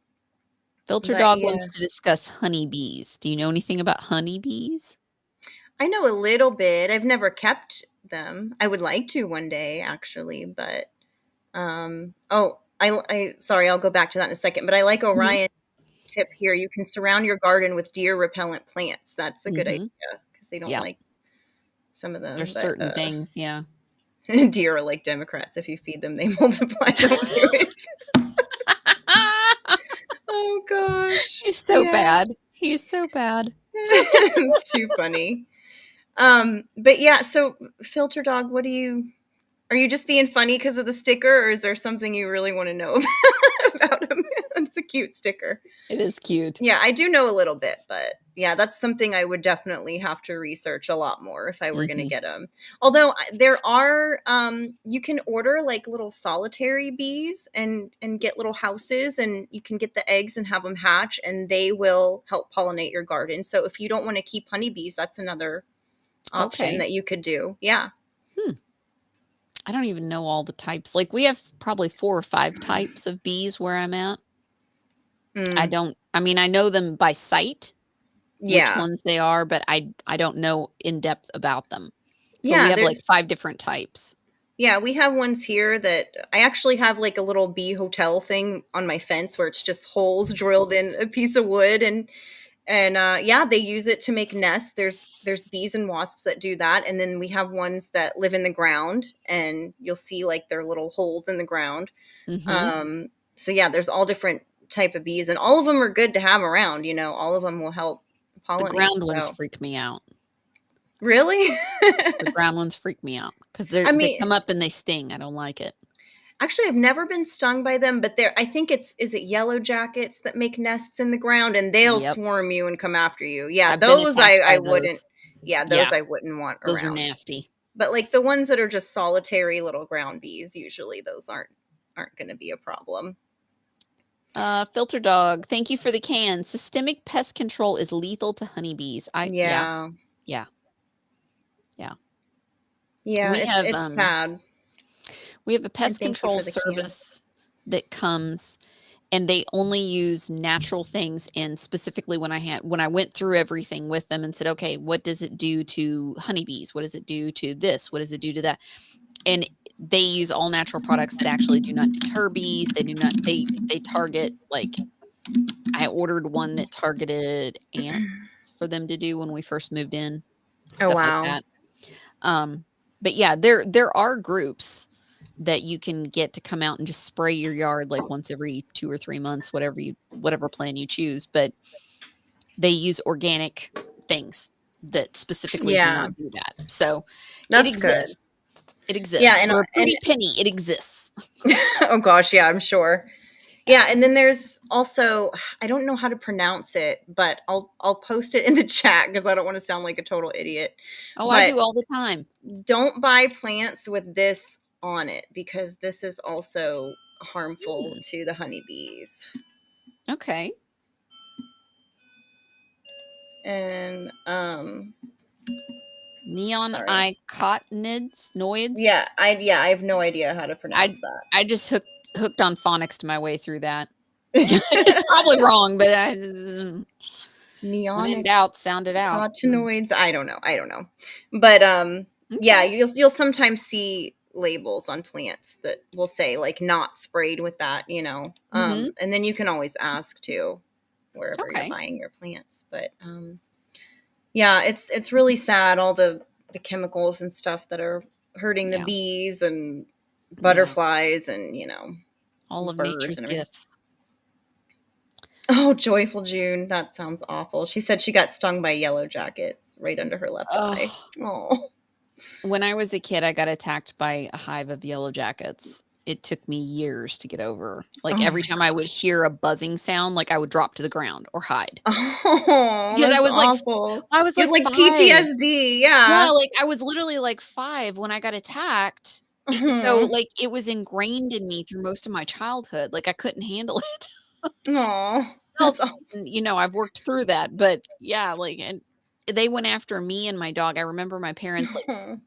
But Dog yeah. wants to discuss honeybees. Do you know anything about honeybees? I know a little bit. I've never kept them. I would like to one day, actually, but I sorry, I'll go back to that in a second. But I like Orion tip here. You can surround your garden with deer repellent plants. That's a good idea because they don't like some of them. There's certain things, deer are like Democrats. If you feed them, they multiply. Don't do it. Oh gosh, he's so bad. He's so bad. It's too funny. But yeah, so Filter Dog, are you just being funny because of the sticker, or is there something you really want to know about him? It's a cute sticker. It is cute. Yeah, I do know a little bit, but yeah, that's something I would definitely have to research a lot more if I were going to get him. Although there are, you can order like little solitary bees and get little houses, and you can get the eggs and have them hatch, and they will help pollinate your garden. So if you don't want to keep honeybees, that's another option that you could do. Yeah. I don't even know all the types. Like we have probably 4 or 5 types of bees where I'm at. I know them by sight, which ones they are, but I don't know in depth about them. But we have like 5 different types. Yeah, we have ones here that I actually have like a little bee hotel thing on my fence where it's just holes drilled in a piece of wood, and they use it to make nests. There's bees and wasps that do that, and then we have ones that live in the ground, and you'll see like their little holes in the ground. So yeah, there's all different type of bees, and all of them are good to have around. All of them will help pollinate. The ground ones freak me out. Really? The ground ones freak me out because they come up and they sting. I don't like it. Actually, I've never been stung by them, but I think is it yellow jackets that make nests in the ground, and they'll swarm you and come after you. Yeah, those I wouldn't. Yeah, those I wouldn't want around. Those are nasty. But like the ones that are just solitary little ground bees, usually those aren't going to be a problem. Filter Dog, thank you for the can. Systemic pest control is lethal to honeybees. Yeah, it's sad. We have a pest control service that comes, and they only use natural things. And specifically when I went through everything with them and said, okay, what does it do to honeybees? What does it do to this? What does it do to that? And they use all natural products that actually do not deter bees. They do not, they target, like I ordered one that targeted ants for them to do when we first moved in. Stuff like that. But yeah, there are groups that you can get to come out and just spray your yard like once every 2 or 3 months, whatever plan you choose. But they use organic things that specifically do not do that. So that's good. It exists. Yeah, and for a pretty penny, it exists. Oh gosh, yeah, I'm sure. Yeah, and then there's also, I don't know how to pronounce it, but I'll post it in the chat because I don't want to sound like a total idiot. Oh, but I do all the time. Don't buy plants with this on it because this is also harmful to the honeybees. Okay. And neon icotinoids? Yeah, I have no idea how to pronounce that. I just hooked on phonics to my way through that. It's probably wrong, but neon when in doubt, sound it out. Cotinoids. I don't know. But yeah, you'll sometimes see labels on plants that will say like not sprayed with that, and then you can always ask too wherever you're buying your plants. But yeah, it's really sad, all the chemicals and stuff that are hurting the bees and butterflies and all of nature's gifts. Oh, Joyful June, that sounds awful. She said she got stung by yellow jackets right under her left eye. Oh. When I was a kid, I got attacked by a hive of yellow jackets. It took me years to get over. Like every time I would hear a buzzing sound, like I would drop to the ground or hide. Oh, because I was awful. I was like 5. PTSD. Yeah. Yeah, like I was literally like 5 when I got attacked. So like it was ingrained in me through most of my childhood. Like I couldn't handle it. Oh, I've worked through that, but yeah, like, and they went after me and my dog. I remember my parents like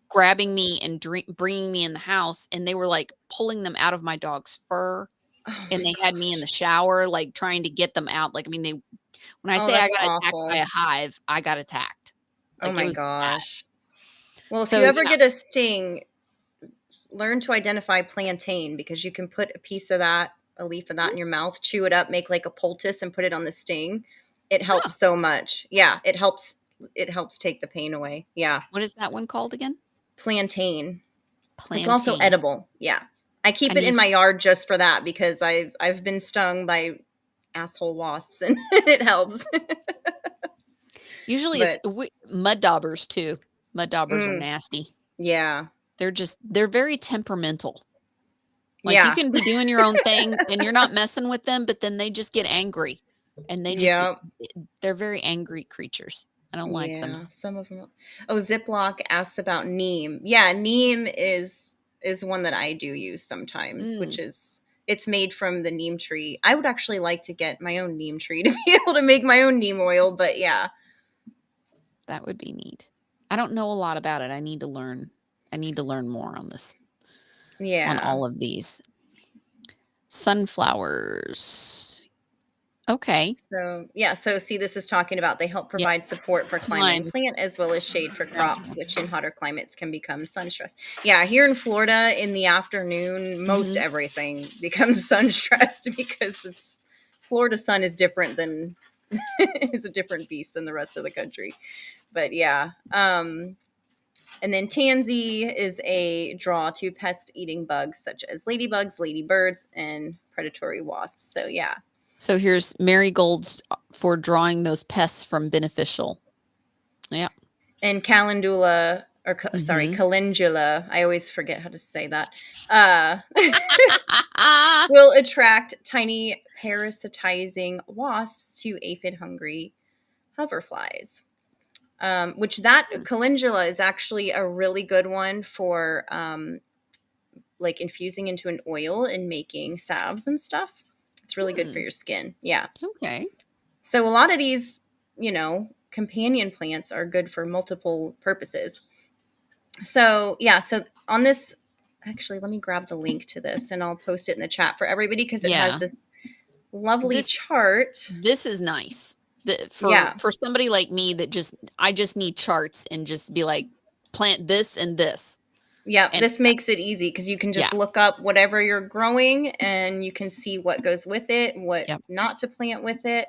grabbing me and bringing me in the house, and they were like pulling them out of my dog's fur, and they had me in the shower, like trying to get them out. Like, I mean, when I say I got attacked by a hive, I got attacked. Like, oh my gosh. Bad. Well, if you ever get a sting, learn to identify plantain, because you can put a piece of that a leaf of that in your mouth, chew it up, make like a poultice and put it on the sting. It helps Oh. so much. Yeah, it helps take the pain away. Yeah. What is that one called again? Plantain. It's also Plantain. edible. Yeah. I keep And it in my yard just for that because I've been stung by asshole wasps and it helps. Usually But it's mud daubers too. Mud daubers are nasty. yeah. They're very temperamental. Like you Yeah. can be doing your own thing and you're not messing with them, but then they just get angry and they just, Yeah. they're very angry creatures. I don't like them. Yeah, some of them. Oh, Ziploc asks about neem. Yeah, neem is one that I do use sometimes, which is it's made from the neem tree. I would actually like to get my own neem tree to be able to make my own neem oil, but yeah. That would be neat. I don't know a lot about it. I need to learn. I need to learn more on this. Yeah. On all of these. Sunflowers. Okay. So, yeah, so see, this is talking about they help provide support for climbing plant as well as shade for crops, which in hotter climates can become sun stressed. Yeah, here in Florida in the afternoon, most everything becomes sun stressed because Florida sun is different than is a different beast than the rest of the country. But yeah. And then tansy is a draw to pest-eating bugs such as ladybugs, ladybirds, and predatory wasps. So yeah. So here's marigolds for drawing those pests from beneficial. Yeah. And calendula, or calendula, I always forget how to say that, will attract tiny parasitizing wasps to aphid-hungry hoverflies. Which that calendula is actually a really good one for like infusing into an oil and making salves and stuff. It's really good for your skin. Yeah. Okay. So a lot of these, companion plants are good for multiple purposes. So yeah, so on this, actually, let me grab the link to this and I'll post it in the chat for everybody because it has this lovely chart. This is nice. For somebody like me that I just need charts and just be like, plant this and this. Yeah, this makes it easy because you can just look up whatever you're growing and you can see what goes with it, what not to plant with it.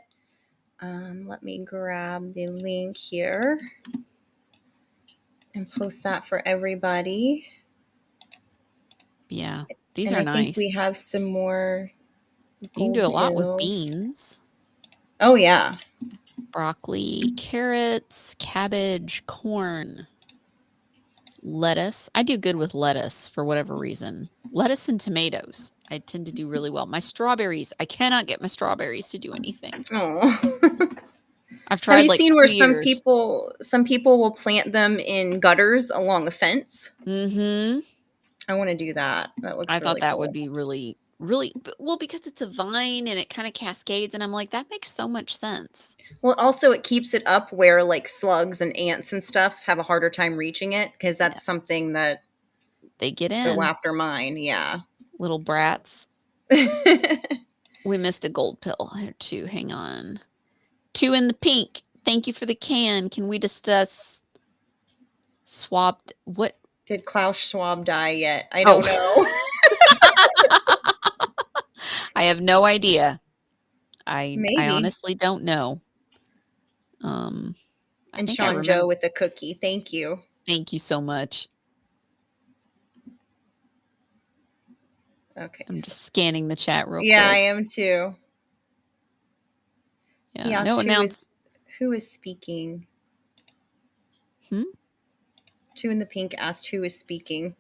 Let me grab the link here and post that for everybody. Yeah, these are nice. I think we have some more. You can do a lot with beans. Oh, yeah. Broccoli, carrots, cabbage, corn. Lettuce. I do good with lettuce for whatever reason. Lettuce and tomatoes. I tend to do really well. My strawberries. I cannot get my strawberries to do anything. Oh. I've tried. Have you seen where some people will plant them in gutters along a fence? Mm-hmm. I want to do that. That looks. I thought that would be really, really well because it's a vine and it kind of cascades, and I'm like, that makes so much sense. Well, also it keeps it up where like slugs and ants and stuff have a harder time reaching it because that's something that they get in. Go after mine, yeah. Little brats. We missed a gold pill. Here too. Hang on. 2 in the pink. Thank you for the can. Can we discuss swapped? What did Klaus Schwab die yet? I don't know. I have no idea. I honestly don't know. And Sean Joe with the cookie. Thank you. Thank you so much. Okay. I'm just scanning the chat real quick. Yeah, I am too. Yeah. No, who is speaking? 2 in the pink asked who is speaking.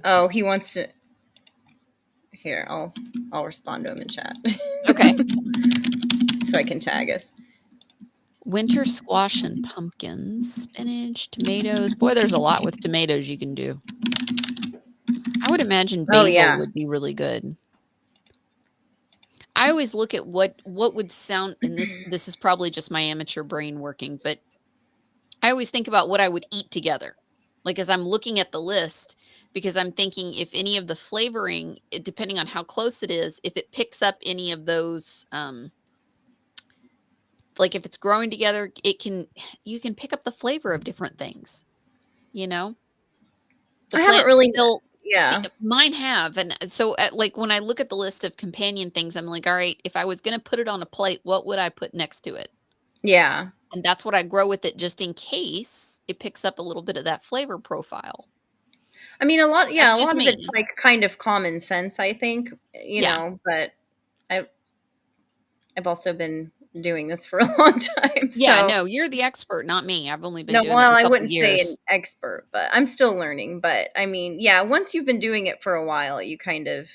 Oh, he wants to. Here, I'll respond to him in chat. Okay. So I can tag us. Winter squash and pumpkins, spinach, tomatoes. Boy, there's a lot with tomatoes you can do. I would imagine basil would be really good. I always look at what would sound, and this is probably just my amateur brain working, but I always think about what I would eat together. Like as I'm looking at the list, because I'm thinking if any of the flavoring, depending on how close it is, if it picks up any of those, like if it's growing together, you can pick up the flavor of different things, The I haven't plants really, still see, yeah. mine have, and so, like, when I look at the list of companion things, I'm like, "Alright, if I was gonna put it on a plate, what would I put next to it?" Yeah. And that's what I grow with it just in case it picks up a little bit of that flavor profile. I mean, That's a just lot of it's me. like kind of common sense, I think, Yeah. but I I've also been doing this for a long time. Yeah, So, no, you're the expert, not me. I've only been no, doing it well, a I couple wouldn't say an years. expert, but I'm still learning. But I mean, yeah, once you've been doing it for a while, you kind of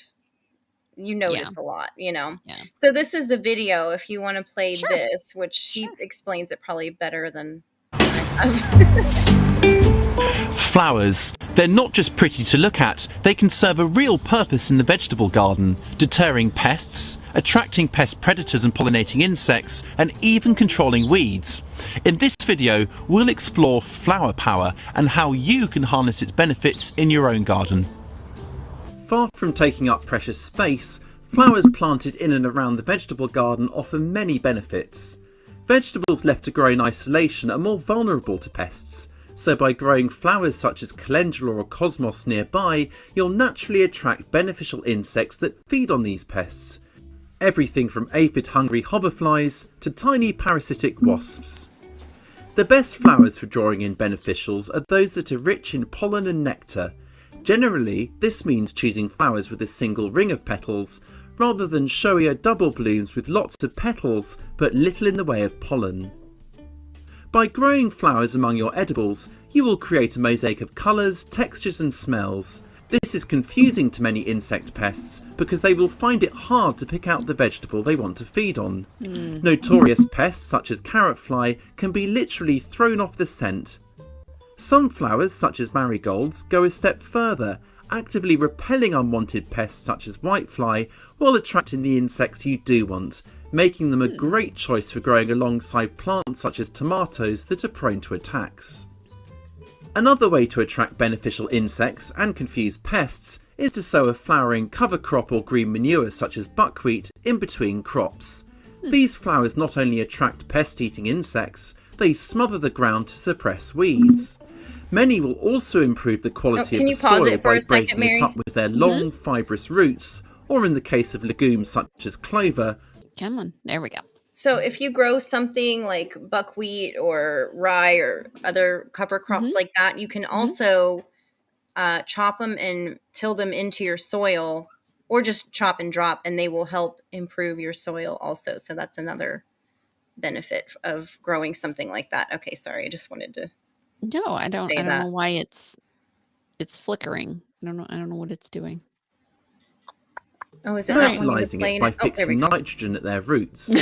you Yeah, notice a lot. yeah. So this is the video if you want to play Sure, this, which he sure. explains it probably better than I have. Flowers. They're not just pretty to look at, they can serve a real purpose in the vegetable garden, deterring pests, attracting pest predators and pollinating insects, and even controlling weeds. In this video, we'll explore flower power and how you can harness its benefits in your own garden. Far from taking up precious space, flowers planted in and around the vegetable garden offer many benefits. Vegetables left to grow in isolation are more vulnerable to pests, so by growing flowers such as calendula or cosmos nearby, you'll naturally attract beneficial insects that feed on these pests. Everything from aphid-hungry hoverflies to tiny parasitic wasps. The best flowers for drawing in beneficials are those that are rich in pollen and nectar. Generally, this means choosing flowers with a single ring of petals, rather than showier double blooms with lots of petals but little in the way of pollen. By growing flowers among your edibles, you will create a mosaic of colours, textures and smells. This is confusing to many insect pests because they will find it hard to pick out the vegetable they want to feed on. Notorious pests such as carrot fly can be literally thrown off the scent. Some flowers, such as marigolds, go a step further, actively repelling unwanted pests such as whitefly while attracting the insects you do want, making them a great choice for growing alongside plants such as tomatoes that are prone to attacks. Another way to attract beneficial insects and confuse pests is to sow a flowering cover crop or green manure such as buckwheat in between crops. These flowers not only attract pest-eating insects, they smother the ground to suppress weeds. Many will also improve the quality of the soil by breaking it up with their long, fibrous roots, or in the case of legumes such as clover. Come on, there we go. So if you grow something like buckwheat or rye or other cover crops like that, you can also chop them and till them into your soil, or just chop and drop, and they will help improve your soil also. So that's another benefit of growing something like that. Okay, sorry, I just wanted to No, I don't say know that. why it's flickering. I don't know what it's doing. Oh, is it not wanting to Fertilising play it in by it? Oh, there we fixing go. nitrogen at their roots.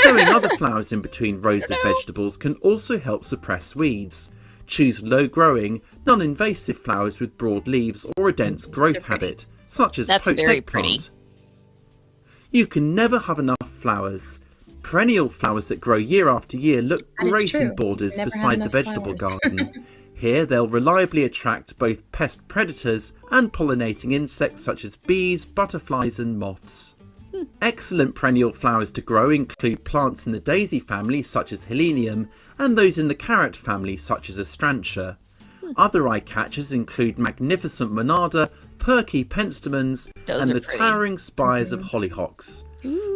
Sowing other flowers in between rows of vegetables can also help suppress weeds. Choose low-growing, non-invasive flowers with broad leaves or a dense growth habit, such as poached eggplant. You can never have enough flowers. Perennial flowers that grow year after year look great in borders beside the vegetable garden. Here they'll reliably attract both pest predators and pollinating insects such as bees, butterflies and moths. Excellent perennial flowers to grow include plants in the daisy family such as Helenium and those in the carrot family such as Astrantia. Other eye catchers include magnificent monarda, perky penstemons and the towering spires of hollyhocks.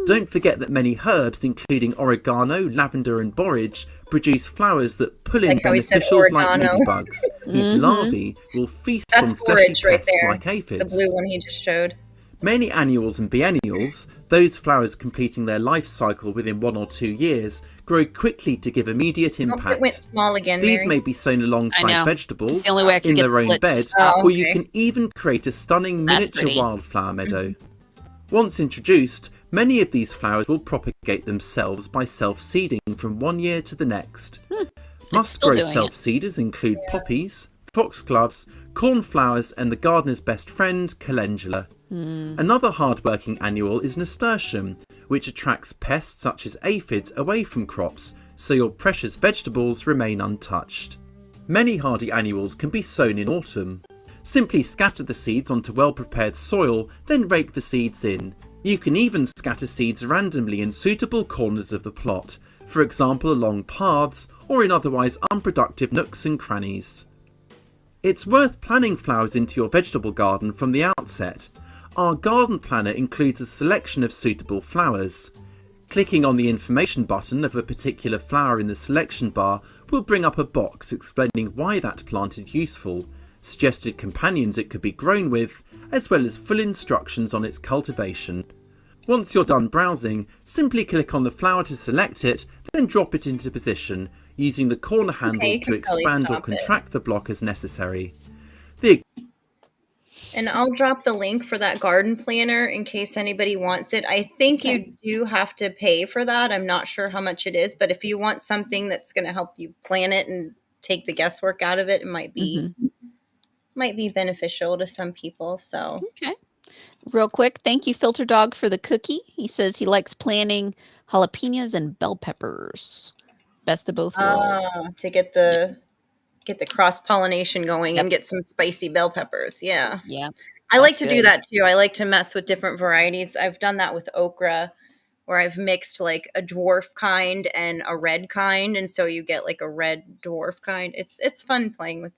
Don't forget that many herbs, including oregano, lavender and borage, produce flowers that pull in beneficials like ladybugs, whose larvae will feast on fleshy pests like aphids. The blue one he just showed. Many annuals and biennials, those flowers completing their life cycle within 1 or 2 years, grow quickly to give immediate impact. It went small again, These may be sown alongside vegetables in their own bed, or you can even create a stunning miniature wildflower meadow. Once introduced, many of these flowers will propagate themselves by self-seeding from one year to the next. Must-grow self-seeders include poppies, foxgloves, cornflowers and the gardener's best friend, calendula. Another hard-working annual is nasturtium, which attracts pests such as aphids away from crops, so your precious vegetables remain untouched. Many hardy annuals can be sown in autumn. Simply scatter the seeds onto well-prepared soil, then rake the seeds in. You can even scatter seeds randomly in suitable corners of the plot, for example along paths or in otherwise unproductive nooks and crannies. It's worth planning flowers into your vegetable garden from the outset. Our garden planner includes a selection of suitable flowers. Clicking on the information button of a particular flower in the selection bar will bring up a box explaining why that plant is useful, suggested companions it could be grown with, as well as full instructions on its cultivation. Once you're done browsing, simply click on the flower to select it, then drop it into position, using the corner handles to expand or contract the block as necessary. And I'll drop the link for that garden planner in case anybody wants it. I think you do have to pay for that. I'm not sure how much it is, but if you want something that's going to help you plan it and take the guesswork out of it, it might be beneficial to some people. So okay. Real quick, thank you, Filter Dog, for the cookie. He says he likes planting jalapenos and bell peppers. Best of both worlds. To get the cross-pollination going and get some spicy bell peppers. Yeah. Yeah. I like to do that too. I like to mess with different varieties. I've done that with okra, where I've mixed like a dwarf kind and a red kind, and so you get like a red dwarf kind. It's fun playing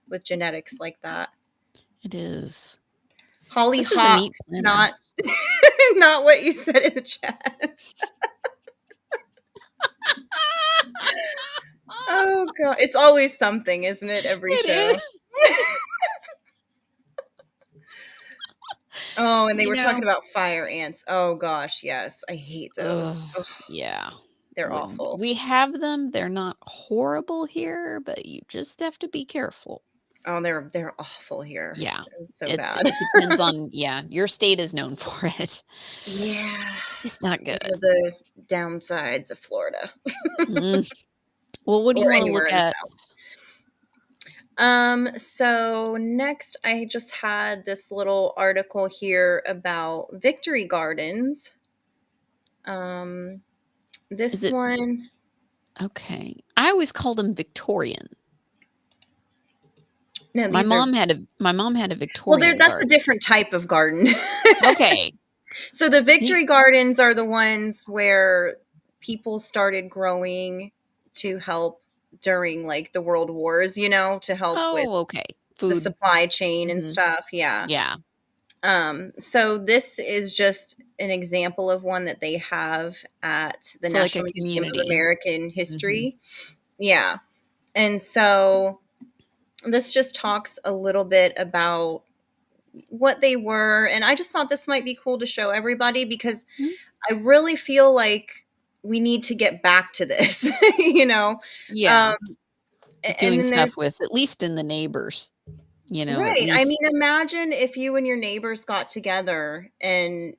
with genetics like that. It is. Hollyhock, not not what you said in the chat. Oh god, it's always something, isn't it? Every show. Oh, and they were talking about fire ants. Oh gosh, yes, I hate those. Yeah, they're awful. We have them. They're not horrible here, but you just have to be careful. Oh, they're awful here. Yeah, so bad. It depends on your state is known for it. Yeah, it's not good. The downsides of Florida. Well, what do you want to look at? So next I just had this little article here about victory gardens. This one. Okay. I always called them Victorian. No, my mom had a Victorian. Well, that's a different type of garden. Okay. So the victory gardens are the ones where people started growing to help during like the world wars, to help with food, the supply chain and stuff. Yeah. Yeah. So this is just an example of one that they have at the National Museum of American History. Yeah. And so this just talks a little bit about what they were. And I just thought this might be cool to show everybody because I really feel like we need to get back to this, Yeah. Doing stuff with, at least in the neighbors, Right. I mean, imagine if you and your neighbors got together and,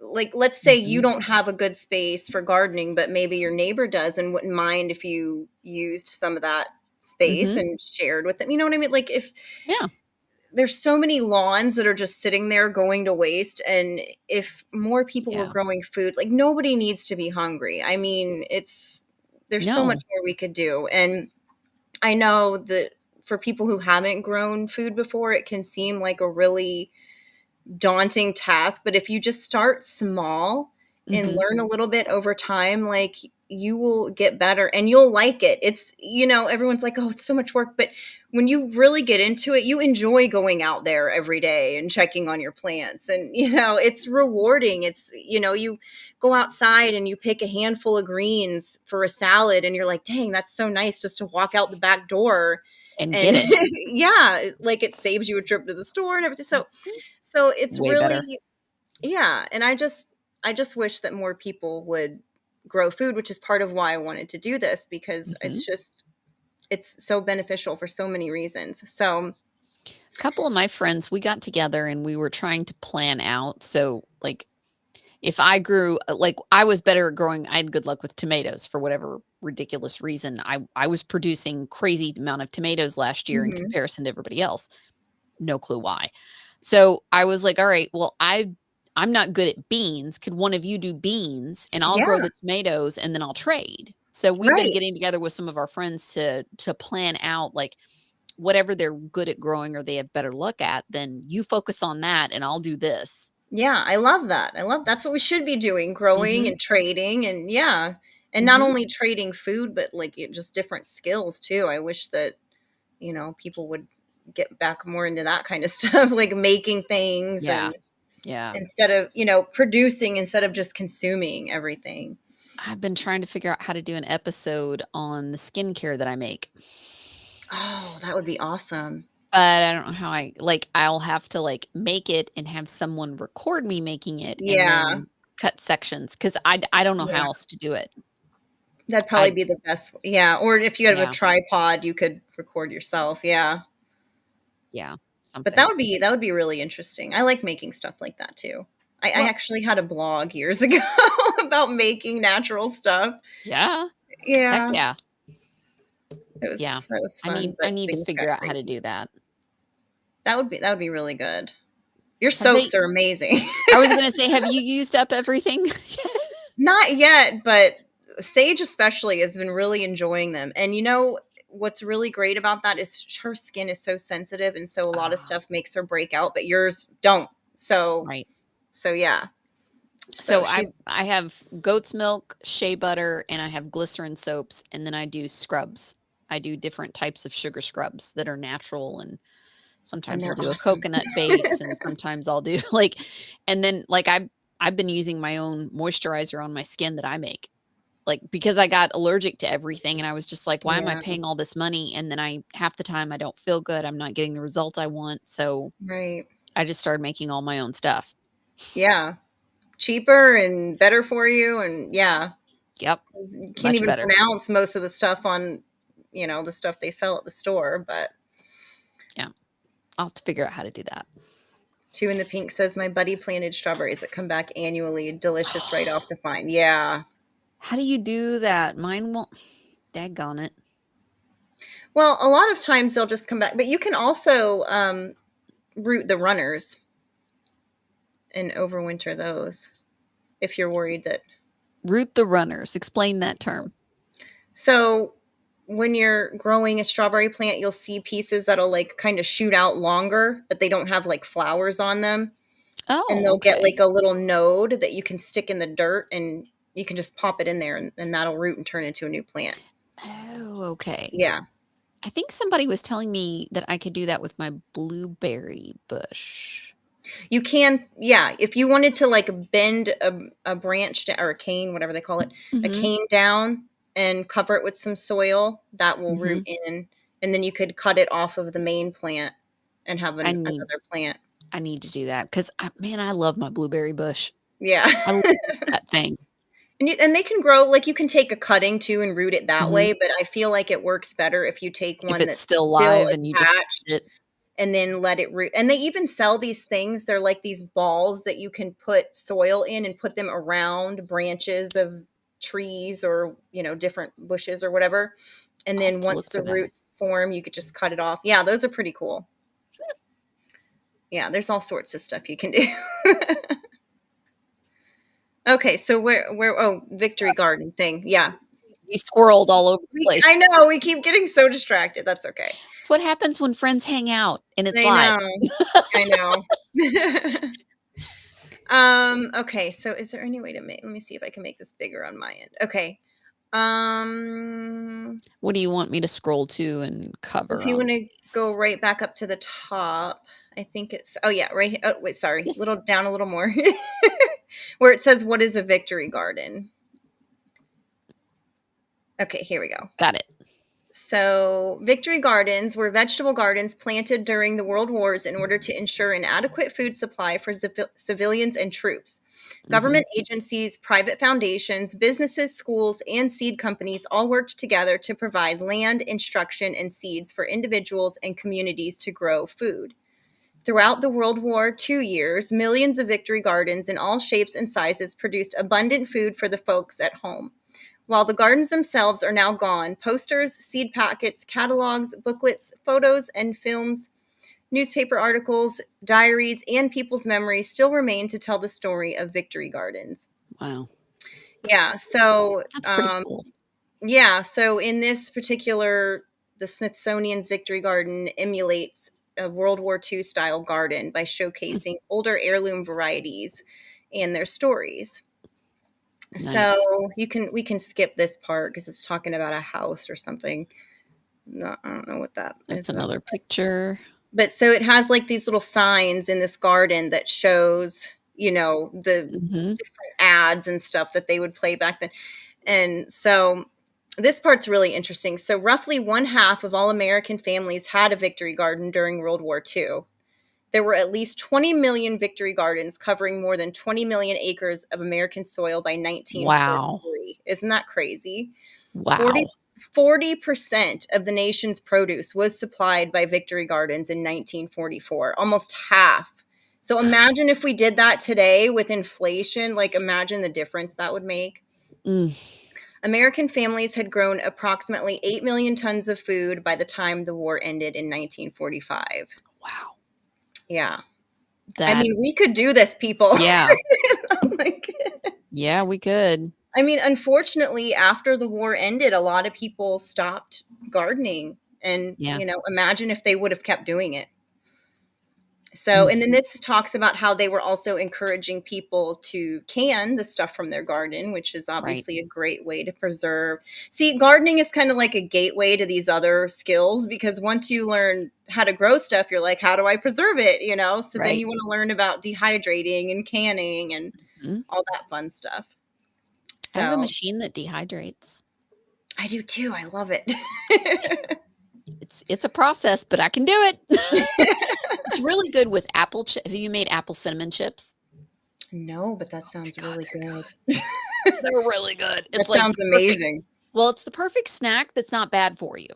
like, let's say you don't have a good space for gardening, but maybe your neighbor does and wouldn't mind if you used some of that space and shared with them. You know what I mean? Like there's so many lawns that are just sitting there going to waste. And if more people were growing food, like nobody needs to be hungry. I mean, there's so much more we could do. And I know that for people who haven't grown food before, it can seem like a really daunting task. But if you just start small and learn a little bit over time, like you will get better and you'll like it. It's, everyone's like, oh, it's so much work. But when you really get into it, you enjoy going out there every day and checking on your plants. And, it's rewarding. It's, you go outside and you pick a handful of greens for a salad and you're like, dang, that's so nice just to walk out the back door and get it. Yeah. Like it saves you a trip to the store and everything. So it's way really better. Yeah. And I just wish that more people would grow food, which is part of why I wanted to do this, because it's so beneficial for so many reasons. So a couple of my friends, we got together and we were trying to plan out. So like if I grew, like I was better at growing, I had good luck with tomatoes for whatever ridiculous reason. I was producing crazy amount of tomatoes last year in comparison to everybody else. No clue why. So I was like, all right, well, I'm not good at beans. Could one of you do beans and I'll grow the tomatoes and then I'll trade. So we've been getting together with some of our friends to plan out like whatever they're good at growing or they have better luck at, then you focus on that and I'll do this. Yeah, I love that. That's what we should be doing, growing and trading and and not only trading food, but like just different skills too. I wish that you know, people would get back more into that kind of stuff, like making things and instead of, you know, producing instead of just consuming everything. I've been trying to figure out how to do an episode on the skincare that I make. Oh, that would be awesome. But I don't know how I'll have to like make it and have someone record me making it and then cut sections because I don't know how else to do it. That'd probably be the best. Yeah. Or if you have a tripod, you could record yourself. Yeah. Yeah. Something. But that would be really interesting. I like making stuff like that too. I actually had a blog years ago about making natural stuff. Yeah. Yeah. Heck yeah. That was fun. I need to figure out how to do that. That would be really good. Your soaps are amazing. I was going to say, have you used up everything? Not yet, but Sage especially has been really enjoying them. And you know what's really great about that is her skin is so sensitive, and so a lot of stuff makes her break out, but yours don't. So So yeah. So I have goat's milk, shea butter, and I have glycerin soaps, and then I do scrubs. I do different types of sugar scrubs that are natural, and sometimes I'll do a coconut base, and sometimes I'll do and then I've been using my own moisturizer on my skin that I make, because I got allergic to everything, and I was just like, why am I paying all this money? And then half the time I don't feel good. I'm not getting the result I want. So I just started making all my own stuff. Yeah. Cheaper and better for you. And yep. You can't even pronounce most of the stuff on, you know, the stuff they sell at the store, but yeah, I'll have to figure out how to do that. Two in the Pink says, my buddy planted strawberries that come back annually. Delicious right off the vine. Yeah. How do you do that? Mine won't. Daggone it. Well, a lot of times they'll just come back, but you can also root the runners and overwinter those if you're worried that. Root the runners. Explain that term. So when you're growing a strawberry plant, you'll see pieces that'll kind of shoot out longer, but they don't have flowers on them. Oh, and they'll get a little node that you can stick in the dirt, and you can just pop it in there, and that'll root and turn into a new plant. Oh, okay. Yeah. I think somebody was telling me that I could do that with my blueberry bush. You can, yeah. If you wanted to bend a branch or a cane, whatever they call it, a cane down and cover it with some soil, that will root in. And then you could cut it off of the main plant and have another plant. I need to do that because, man, I love my blueberry bush. Yeah. I love that thing. And they can grow, you can take a cutting too and root it that way, but I feel like it works better if you take one that's still live and you just it. And then let it root. And they even sell these things. They're like these balls that you can put soil in and put them around branches of trees or, different bushes or whatever. And then once the roots form, you could just cut it off. Yeah, those are pretty cool. Yeah, there's all sorts of stuff you can do. Okay, so where Victory Garden thing. Yeah. We squirreled all over the place. I know, we keep getting so distracted. That's okay. It's what happens when friends hang out and it's live. I know. Okay, so is there any way to let me see if I can make this bigger on my end. Okay. What do you want me to scroll to and cover? If you want to go right back up to the top, I think it's right here. Oh, wait, sorry. Yes. Down a little more. Where it says, what is a victory garden? Okay, here we go. Got it. So victory gardens were vegetable gardens planted during the World Wars in order to ensure an adequate food supply for civilians and troops. Government agencies, private foundations, businesses, schools, and seed companies all worked together to provide land, instruction, and seeds for individuals and communities to grow food. Throughout the World War II years, millions of victory gardens in all shapes and sizes produced abundant food for the folks at home. While the gardens themselves are now gone, posters, seed packets, catalogs, booklets, photos, and films, newspaper articles, diaries, and people's memories still remain to tell the story of victory gardens. Wow. Yeah, so that's pretty cool. Yeah, so in this particular, the Smithsonian's Victory Garden emulates a World War II style garden by showcasing older heirloom varieties and their stories. Nice. So we can skip this part because it's talking about a house or something. No, I don't know what that That's is. another picture. But so it has like these little signs in this garden that shows, the different ads and stuff that they would play back then. And so this part's really interesting. So roughly 1/2 of all American families had a victory garden during World War II. There were at least 20 million victory gardens covering more than 20 million acres of American soil by 1943. Wow. Isn't that crazy? Wow. 40% of the nation's produce was supplied by victory gardens in 1944, almost half. So imagine if we did that today with inflation, like imagine the difference that would make. American families had grown approximately 8 million tons of food by the time the war ended in 1945. Wow. Yeah. I mean, we could do this, people. Yeah. Like, yeah, we could. I mean, unfortunately, after the war ended, a lot of people stopped gardening. And, imagine if they would have kept doing it. So, and then this talks about how they were also encouraging people to can the stuff from their garden, which is obviously a great way to preserve. See, gardening is kind of like a gateway to these other skills, because once you learn how to grow stuff, you're like, how do I preserve it? So then you want to learn about dehydrating and canning and all that fun stuff. So, I have a machine that dehydrates. I do too. I love it. It's a process, but I can do it. It's really good with apple chip. Have you made apple cinnamon chips? No, but that sounds really good. They're really good. That sounds amazing. Well, it's the perfect snack that's not bad for you.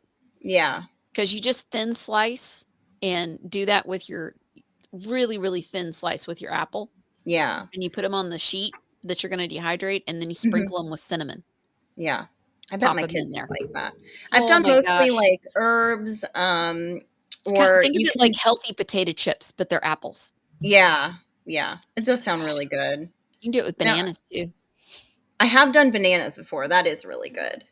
Yeah. Because you just thin slice and do that with your really, really thin slice with your apple. Yeah. And you put them on the sheet that you're going to dehydrate, and then you sprinkle them with cinnamon. Yeah. I bet my kids like that. I've done mostly like herbs. Think of it like healthy potato chips, but they're apples. Yeah. Yeah. It does sound really good. You can do it with bananas too. I have done bananas before. That is really good.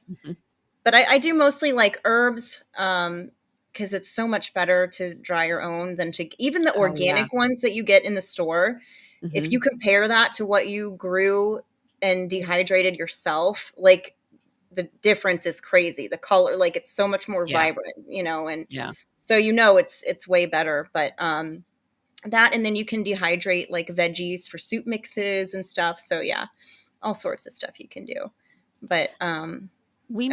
But I do mostly like herbs because it's so much better to dry your own than to even the organic ones that you get in the store. If you compare that to what you grew and dehydrated yourself, like the difference is crazy. The color, like it's so much more vibrant, and so it's way better. But that, and then you can dehydrate like veggies for soup mixes and stuff. So yeah, all sorts of stuff you can do. But we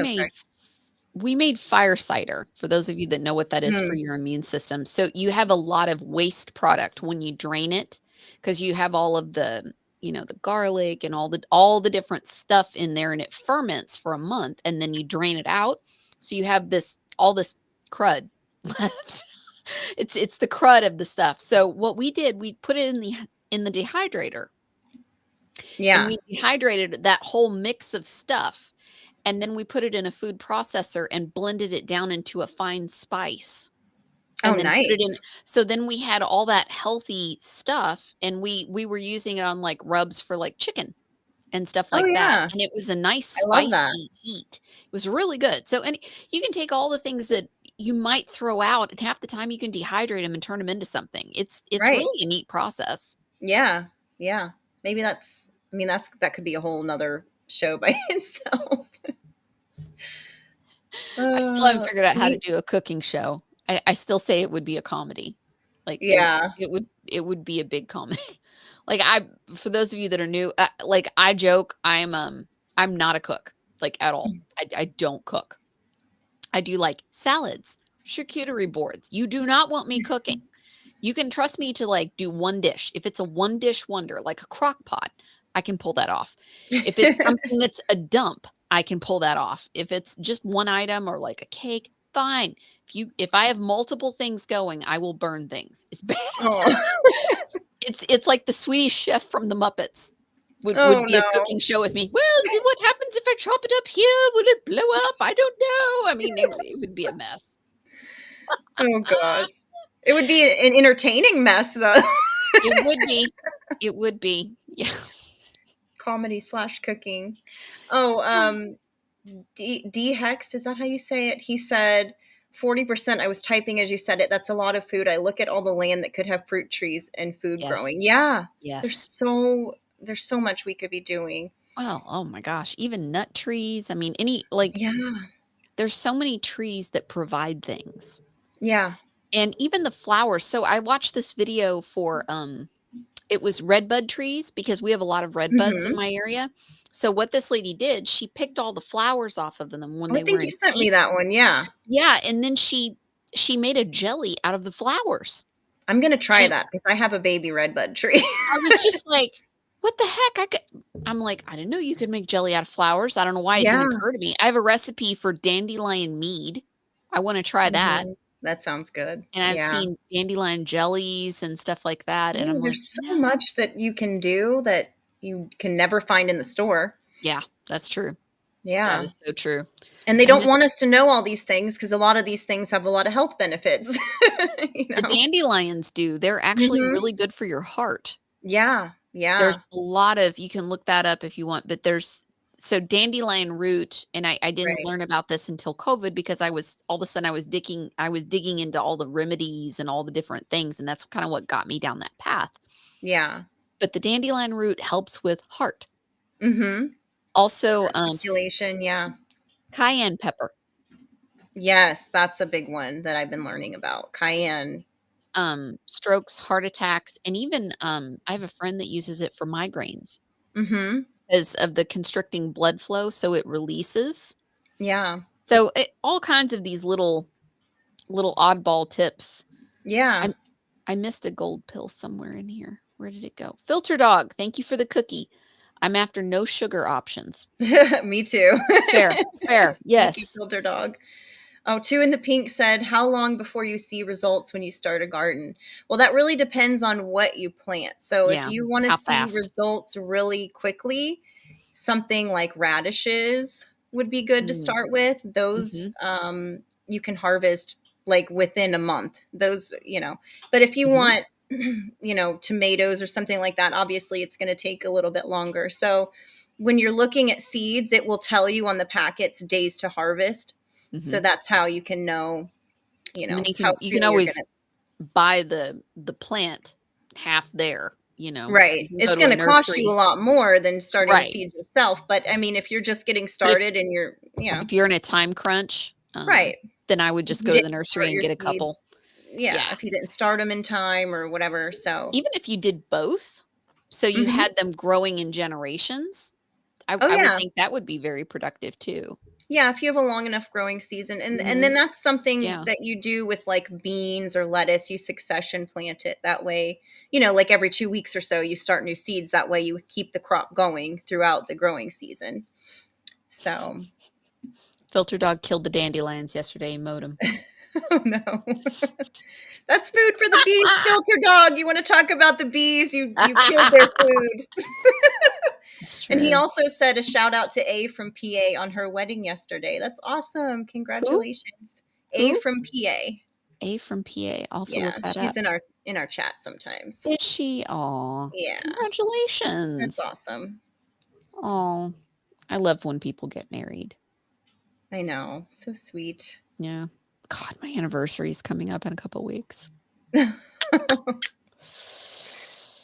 made fire cider, for those of you that know what that is for your immune system. So you have a lot of waste product when you drain it, because you have all of the the garlic and all the different stuff in there, and it ferments for a month, and then you drain it out. So you have all this crud left. It's the crud of the stuff. So what we did, we put it in the dehydrator. Yeah. And we dehydrated that whole mix of stuff. And then we put it in a food processor and blended it down into a fine spice. And then nice. Put it in. So then we had all that healthy stuff, and we were using it on like rubs for like chicken and stuff like that. And it was a nice spicy heat. It was really good. So, and you can take all the things that you might throw out, and half the time you can dehydrate them and turn them into something. It's really a neat process. Yeah. Yeah. Maybe that could be a whole nother show by itself. I still haven't figured out how to do a cooking show. I still say it would be a comedy. Like, it would be a big comedy. Like, for those of you that are new, like I joke, I'm not a cook, like at all. I don't cook. I do like salads, charcuterie boards. You do not want me cooking. You can trust me to like do one dish. If it's a one dish wonder, like a crock pot, I can pull that off. If it's something that's a dump, I can pull that off. If it's just one item or like a cake, fine. If I have multiple things going, I will burn things. It's bad. It's like the Swedish Chef from the Muppets would be a cooking show with me. Well, what happens if I chop it up here? Will it blow up? I don't know. I mean, it would be a mess. Oh God. It would be an entertaining mess, though. It would be. It would be. Yeah. Comedy / cooking. Oh, D-Hext, is that how you say it? He said 40%. I was typing as you said it. That's a lot of food. I look at all the land that could have fruit trees and food growing. Yeah. Yes. There's so much we could be doing. Well, oh my gosh. Even nut trees. I mean, there's so many trees that provide things. Yeah. And even the flowers. So I watched this video for it was redbud trees because we have a lot of redbuds in Mhm. my area. So what this lady did, she picked all the flowers off of them when Oh, I they were think you in sent me season. that one, yeah. Yeah, and then she made a jelly out of the flowers. I'm gonna try And that because I have a baby redbud tree. I was just like, "What the heck?" I'm like, "I didn't know you could make jelly out of flowers. I don't know why it didn't Yeah. occur to me." I have a recipe for dandelion mead. I wanna try that. Mhm. That sounds good. And I've Yeah. seen dandelion jellies and stuff like that, and Oh, I'm like, there's so "No." much that you can do that you can never find in the store. Yeah, that's true. That Yeah. is so true. And they I don't miss want us to know all these things because a lot of these things have a lot of health benefits, you the know? dandelions do. They're actually Mhm. really good for your heart. Yeah. There's Yeah. a lot of you can look that up if you want, but there's so dandelion root, and I didn't Right. learn about this until COVID because I was all of a sudden I was digging into all the remedies and all the different things, and that's kind of what got me down that path. Yeah. But the dandelion root helps with heart. Mhm. Also, Articulation, yeah. cayenne pepper Yes, that's a big one that I've been learning about. Cayenne. strokes, heart attacks, and even I have a friend that uses it for migraines Mhm. because of the constricting blood flow, so it releases. Yeah. So all kinds of these little oddball tips. Yeah. I missed a gold pill somewhere in here. Where did it go? Filter dog, thank you for the cookie. I'm after no sugar options. Me too. Fair, fair, Thank you, yes. filter dog. Oh, Two in the Pink said, how long before you see results when you start a garden? Well, that really depends on what you plant. So if Yeah, you want to how see fast? results really quickly, something like radishes would be good to Mm, start with. Those mhm, you can harvest like within a month. Those, but if you mhm, want, tomatoes or something like that, obviously it's going to take a little bit longer. So when you're looking at seeds, it will tell you on the packets days to harvest. So mhm. that's how you can know, And then how you can soon you're always gonna. buy the plant half there, Right. you can go It's to a gonna cost you a nursery. lot more than starting the Right. seeds yourself, but, I mean, if you're just getting But started and you're if you're in a time crunch, right. then I would If just you go to the didn't nursery start and your get a couple. seeds yeah, Yeah. if you didn't start them in time or whatever, so Even if you did both, so you Mhm. had them growing in generations, Oh, I would yeah. think that would be very productive too. Yeah, if you have a long enough growing season, and Mhm. then that's something Yeah. that you do with, like, beans or lettuce, you succession plant it, that way, like, every 2 weeks or so, you start new seeds, that way you keep the crop going throughout the growing season. So Filter dog killed the dandelions yesterday and mowed them. oh, no. That's food for the bees, filter dog, you wanna talk about the bees, you killed their food. It's And he true. also said a shout out to A from PA on her wedding yesterday. That's awesome, Who? congratulations. A Who? from PA. A from PA. I'll have to Yeah, look that she's up. in our chat sometimes. Is she? Aw. Yeah, that's Congratulations. awesome. Oh, I love when people get married. I know, so sweet. Yeah. God, my anniversary is coming up in a couple weeks.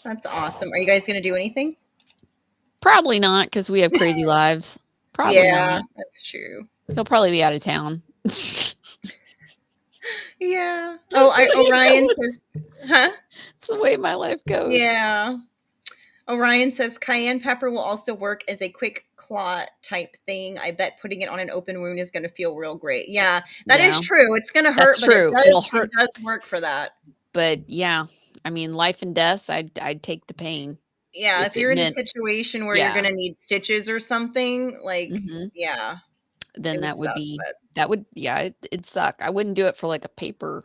That's awesome. Are you guys gonna do anything? Probably not because we have crazy lives. Probably Yeah, not. that's true. He'll probably be out of town. Yeah. Oh, That's the way it Orion goes. says huh? It's the way my life goes. Yeah. Orion says cayenne pepper will also work as a quick clot type thing. I bet putting it on an open wound is going to feel real great. Yeah, that is Yeah, true. It's going to hurt, that's but true. It'll it hurt, does work for that. but yeah, I mean, life and death. I'd take the pain Yeah, if if it you're in a meant. situation where you're Yeah. going to need stitches or something, like, Hmm. yeah, it Then would that would suck, be but yeah, it'd suck. I wouldn't do it for like a paper,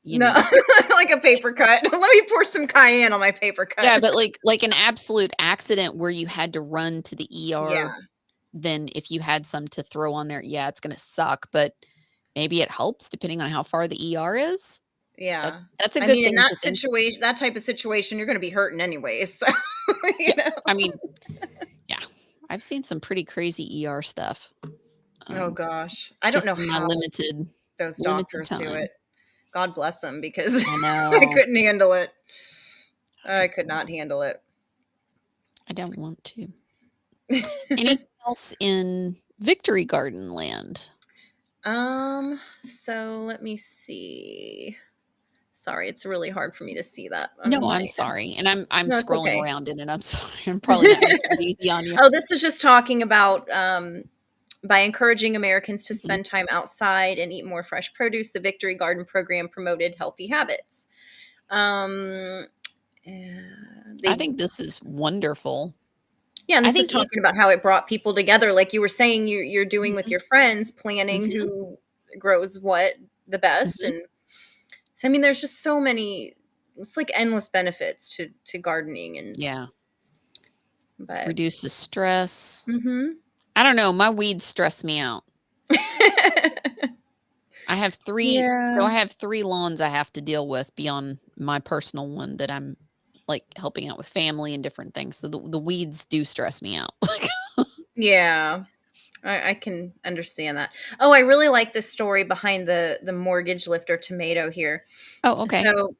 you no, know. like a paper cut. Let me pour some cayenne on my paper cut. Yeah, but like an absolute accident where you had to run to the Yeah, ER, then if you had some to throw on there, yeah, it's gonna suck, but maybe it helps depending on how far the ER is. yeah. That's a I good mean, in thing to that think. situation, that type of situation, you're going to be hurting anyways. So, you Yeah, know. I mean, yeah, I've seen some pretty crazy ER stuff. Oh gosh, I don't Just know in my how those limited doctors do time. it. God bless them because I I know. couldn't handle it. I could not handle it. I don't want to. Anything else in Victory Garden land? So let me see. Sorry, it's really hard for me to see that. No, I'm sorry. And I'm No, it's scrolling okay. around in it. I'm sorry. I'm probably not making it easy on you. Oh, this is just talking about by encouraging Americans to Mhm. spend time outside and eat more fresh produce, the Victory Garden program promoted healthy habits. I think this is wonderful. Yeah, and I this is think talking about how it brought people together. Like you were saying, you're doing with Mhm. your friends, planning Mhm. who grows what the best. Mhm. And so, I mean, there's just so many, it's like endless benefits to gardening. And Yeah. but Reduce the stress. Mhm. I don't know. My weeds stress me out. I have 3 Yeah. so I have 3 lawns I have to deal with beyond my personal one that I'm, like, helping out with family and different things. So the weeds do stress me out. Yeah. I can understand that. Oh, I really like the story behind the mortgage lifter tomato here. Oh, okay. So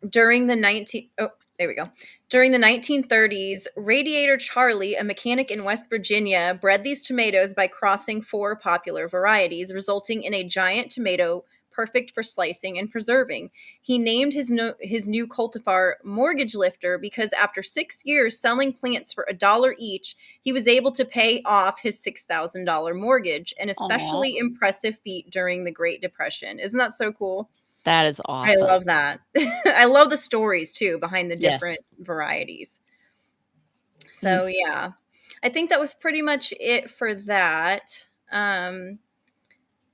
during the 19 oh, there we go. During the 1930s, Radiator Charlie, a mechanic in West Virginia, bred these tomatoes by crossing 4 popular varieties, resulting in a giant tomato perfect for slicing and preserving. He named his new cultivar Mortgage Lifter because after 6 years selling plants for $1 each, he was able to pay off his $6,000 mortgage, an Aw, especially impressive feat during the Great Depression. Isn't that so cool? that is I awesome. love that. I love the stories too behind the different Yes. varieties. Mm. So yeah, I think that was pretty much it for that. And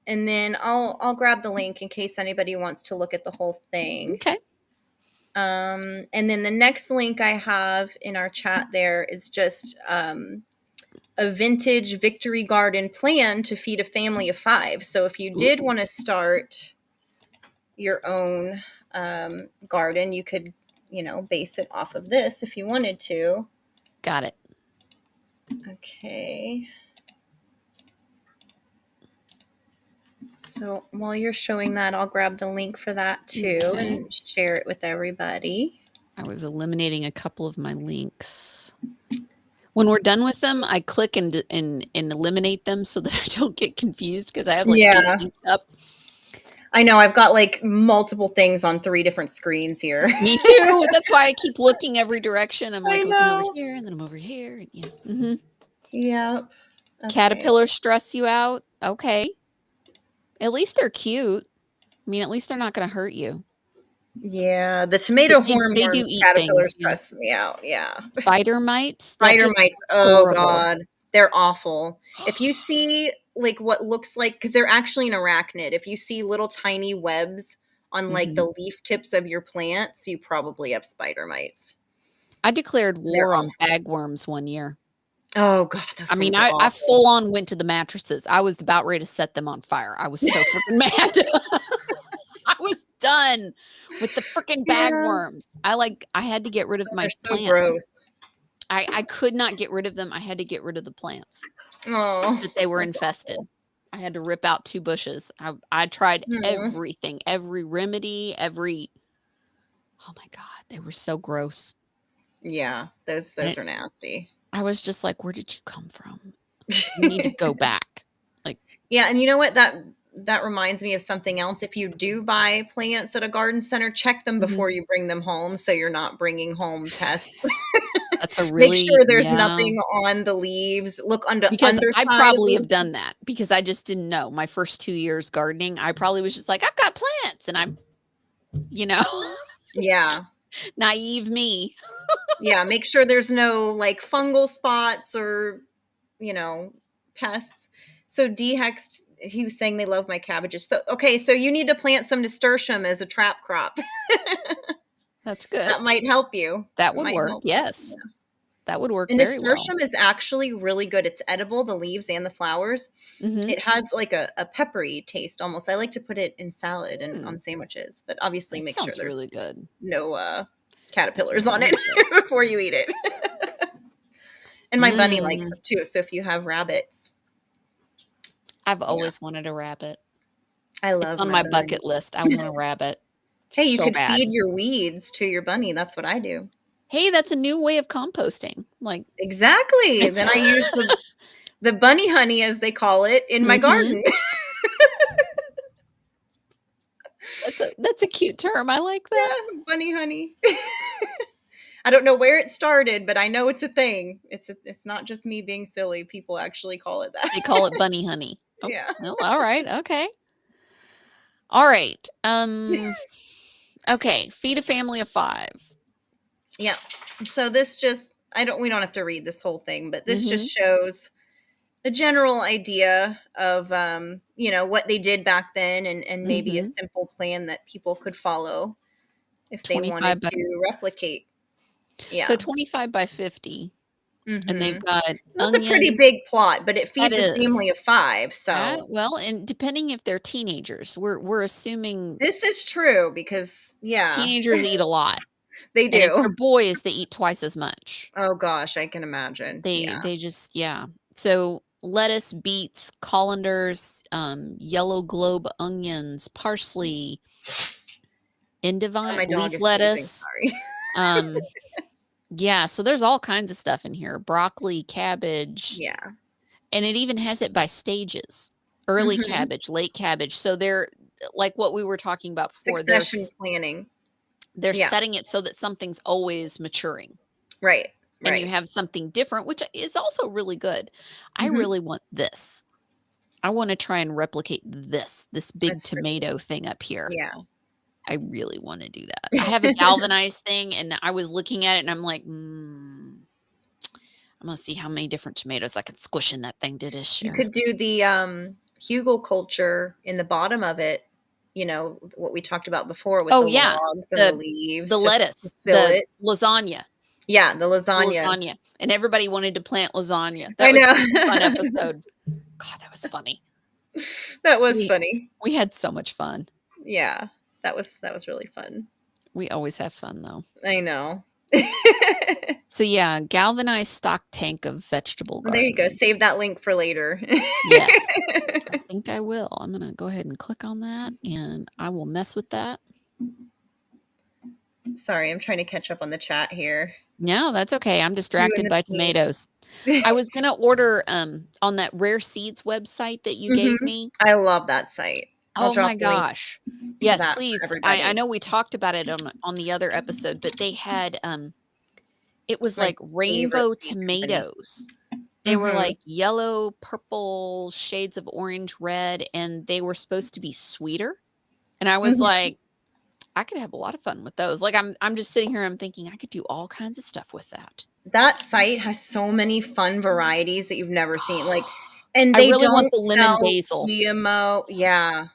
then I'll grab the link in case anybody wants to look at the whole thing. Okay. And then the next link I have in our chat there is just a vintage Victory Garden plan to feed a family of 5. So if you did want to start your own garden, you could, base it off of this if you wanted to. Got it. Okay. So while you're showing that, I'll grab the link for that too Okay. and share it with everybody. I was eliminating a couple of my links. When we're done with them, I click and eliminate them so that I don't get confused because I have like 8 links up. I know. I've got like multiple things on 3 different screens here. Me too. That's why I keep looking every direction. I'm like looking over know. here and then I'm over here. And, yeah. Mm-hmm. Yep. Okay. Caterpillars stress you out. Okay. At least they're cute. I mean, at least they're not going to hurt you. Yeah, the tomato But they do hornworms eat caterpillars things. Yeah. stress me out. Yeah. Spider mites. Spider mites. Oh horrible. God, they're awful. If you see like what looks like, because they're actually an arachnid. If you see little tiny webs on like the leaf tips of your plants, you probably have spider mites. I declared war on bagworms one year. Oh God, I mean, I full on went to the mattresses. I was about ready to set them on fire. I was so freaking mad. I was done with the freaking bagworms. I had to get rid of my plants. Gross. I could not get rid of them. I had to get rid of the plants. Oh, that they were infested. Awful. I had to rip out 2 bushes. I tried everything, every remedy, oh my God, they were so gross. Yeah, those are nasty. I was just like, where did you come from? You need to go back. Like, yeah, and you know what? That reminds me of something else. If you do buy plants at a garden center, check them before you bring them home so you're not bringing home pests. That's a really make sure there's nothing on the leaves. Look because I probably have done that because I just didn't know. My first 2 years gardening, I probably was just like, I've got plants, and I'm, yeah, naive me. Yeah, make sure there's no like fungal spots or pests. So D-Hex, he was saying they love my cabbages. So okay, so you need to plant some nasturtium as a trap crop. That's good. That might help you. That would work. Yes. Yeah. That would work and very well. Nasturtium is actually really good. It's edible, the leaves and the flowers. It has like a peppery taste almost. I like to put it in salad and on sandwiches, but obviously make sure there's really good. No caterpillars on it before you eat it. And my bunny likes them too. So if you have rabbits. I've always wanted a rabbit. I love it's on my bucket list. I want a rabbit. Hey, you could feed your weeds to your bunny. That's what I do. Hey, that's a new way of composting. Like exactly. Then I use the bunny honey, as they call it, in my garden. That's a cute term. I like that. Yeah, bunny honey. I don't know where it started, but I know it's a thing. It's not just me being silly. People actually call it that. They call it bunny honey. Oh, Yeah. well, all right. Okay. All right. Okay. Feed a family of 5. Yeah. So this just, we don't have to read this whole thing, but this just shows a general idea of, what they did back then and maybe a simple plan that people could follow if they wanted to replicate. Yeah. So 25 by 50. And they've got so that's onions. a pretty big plot, but it feeds a family of 5. So well, and depending if they're teenagers, we're assuming this is true because teenagers eat a lot. They do. And if they're boys, they eat twice as much. Oh gosh, I can imagine. They just So lettuce, beets, colanders, yellow globe onions, parsley, endive, leaf lettuce. Sorry. Yeah, so there's all kinds of stuff in here. Broccoli, cabbage. Yeah. And it even has it by stages. Early cabbage, late cabbage. So they're like what we were talking about before. Succession planning. They're setting it so that something's always maturing. Right. And you have something different, which is also really good. I really want this. I want to try and replicate this big tomato thing up here. Yeah. I really want to do that. I have a galvanized thing, and I was looking at it, and I'm like, I'm going to see how many different tomatoes I can squish in that thing to this year. You could do the hugel culture in the bottom of it, what we talked about before with the logs and the leaves. The lettuce, the lasagna. Yeah, the lasagna. And everybody wanted to plant lasagna. That was a fun episode. God, that was funny. That was funny. We had so much fun. Yeah. That was really fun. We always have fun, though. I know. So, galvanized stock tank of vegetable gardens. There you go. Save that link for later. Yes. I think I will. I'm going to go ahead and click on that, and I will mess with that. Sorry, I'm trying to catch up on the chat here. No, that's okay. I'm distracted by tomatoes. I was going to order on that Rare Seeds website that you gave me. I love that site. Oh my gosh. Yes, please. I know we talked about it on the other episode, but they had it was like rainbow tomatoes. They were like yellow, purple, shades of orange, red, and they were supposed to be sweeter. And I was like, I could have a lot of fun with those. Like I'm just sitting here, I'm thinking I could do all kinds of stuff with that. That site has so many fun varieties that you've never seen. Like, and they really want the lemon basil. GMO. Yeah.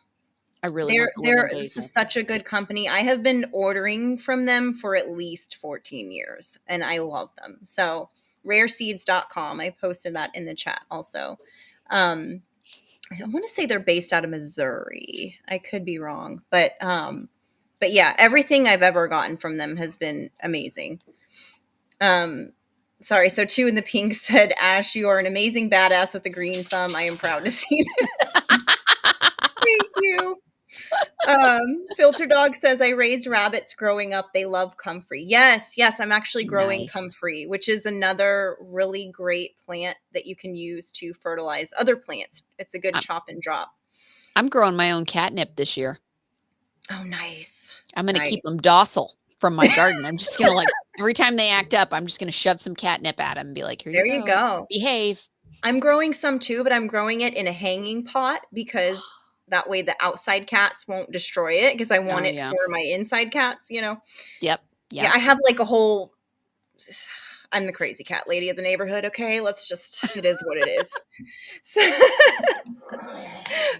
I really want the lemon basil. This is such a good company. I have been ordering from them for at least 14 years, and I love them. So rareseeds.com. I posted that in the chat also. I want to say they're based out of Missouri. I could be wrong, but yeah, everything I've ever gotten from them has been amazing. Sorry. So 2 in the pink said, Ash, you are an amazing badass with a green thumb. I am proud to see this. Thank you. Filter Dog says, I raised rabbits growing up. They love comfrey. Yes. I'm actually growing comfrey, which is another really great plant that you can use to fertilize other plants. It's a good chop and drop. I'm growing my own catnip this year. Oh, nice. I'm going to keep them docile from my garden. I'm just going to every time they act up, I'm just going to shove some catnip at them and be like, here you go. Behave. I'm growing some too, but I'm growing it in a hanging pot because that way the outside cats won't destroy it because I want it for my inside cats, Yep. Yeah, I have like a whole, I'm the crazy cat lady of the neighborhood. Okay. It is what it is. So,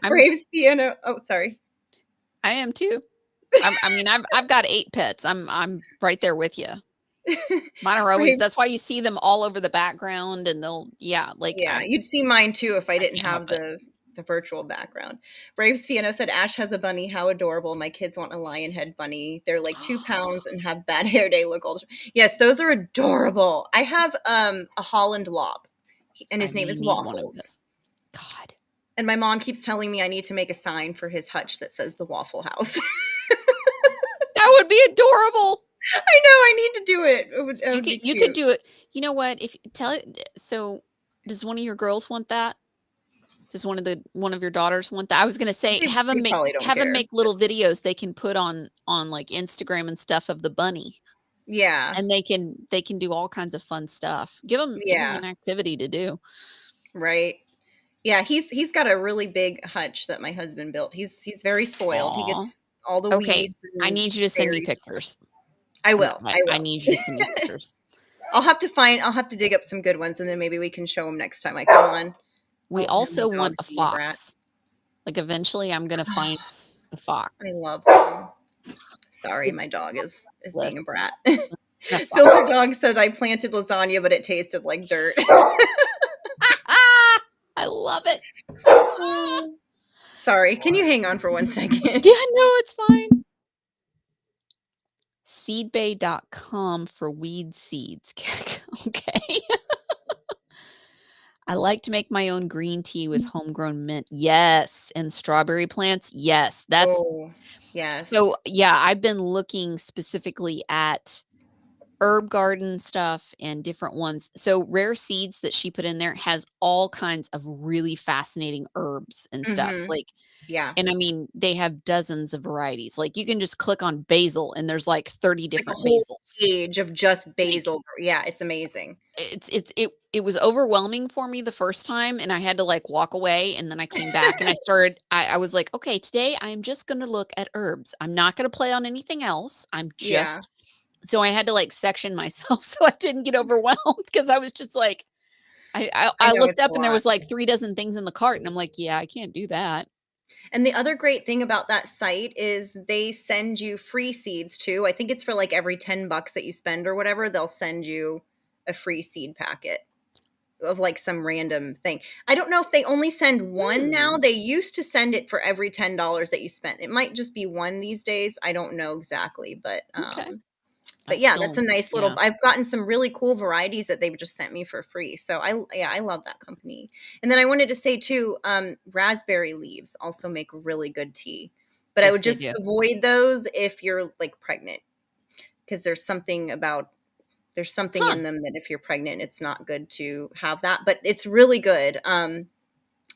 Braves piano. Oh, sorry. I am too. I've got 8 pets. I'm right there with you. Mine are always, that's why you see them all over the background and you'd see mine too if I didn't have the virtual background. Braves Piano said, Ash has a bunny. How adorable. My kids want a lion head bunny. They're like 2 pounds and have bad hair day. Look old. Yes, those are adorable. I have a Holland Lop and his name is Waffles. God. And my mom keeps telling me I need to make a sign for his hutch that says the Waffle House. That would be adorable. I know. I need to do it. You could do it. You know what? So does one of your girls want that? Does one of your daughters want that? I was gonna say They probably don't have them care. make little videos they can put on like Instagram and stuff of the bunny, Yeah. and they can do all kinds of fun stuff. Give them Yeah. an activity to do. Right. Yeah, he's got a really big hutch that my husband built. He's very spoiled. He Aw. gets all the Okay, weeds I and need you to send me berries. pictures. I will. I I need will. you to send me pictures. I'll have to dig up some good ones, and then maybe we can show them next time I come on. We Oh, also my want a dog's being a brat. fox. Like, eventually, I'm gonna find a fox. I love them. Sorry, my dog is being a brat. A Phil, the dog, said I planted lasagna, but it tasted like dirt. I love it. Sorry, can you hang on for 1 second? Yeah, no, it's fine. Seedbay.com for weed seeds. Okay. I like to make my own green tea with homegrown mint. Yes. And strawberry plants. Yes. That's yes. so, yeah, I've been looking specifically at herb garden stuff and different ones. So Rare Seeds that she put in there has all kinds of really fascinating herbs and stuff. Like, yeah. and I mean, they have dozens of varieties. Like, you can just click on basil and there's like 30 different basils. Page of just basil. Yeah, it's amazing. It was overwhelming for me the first time, and I had to like walk away, and then I came back and I was like, okay, today I'm just going to look at herbs. I'm not going to play on anything else. I'm just so I had to like section myself so I didn't get overwhelmed, because I was just like, I looked up and there was like 3 dozen things in the cart, and I'm like, yeah, I can't do that. And the other great thing about that site is they send you free seeds too. I think it's for like every $10 that you spend or whatever, they'll send you a free seed packet of like some random thing. I don't know if they only send one now. They used to send it for every $10 that you spent. It might just be one these days. I don't know exactly, but Okay. But yeah, that's a nice little, I've gotten some really cool varieties that they've just sent me for free. So I love that company. And then I wanted to say too, raspberry leaves also make really good tea, but I would just avoid those if you're like pregnant, because there's something in them that if you're pregnant, it's not good to have that, but it's really good. And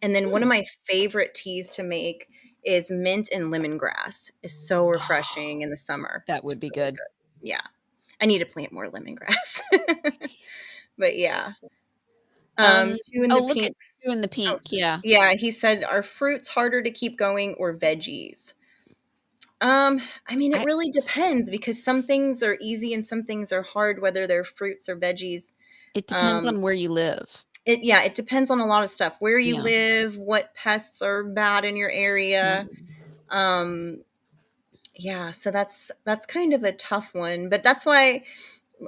then one of my favorite teas to make is mint and lemongrass. It's so refreshing in the summer. That would be good. Yeah. I need to plant more lemongrass. But yeah. Two in the look pink. at two in the pink. Yeah. Yeah. He said, are fruits harder to keep going or veggies? I mean, it really depends, because some things are easy and some things are hard, whether they're fruits or veggies. It depends on where you live. It depends on a lot of stuff. Where you live, what pests are bad in your area. Yeah, so that's kind of a tough one, but that's why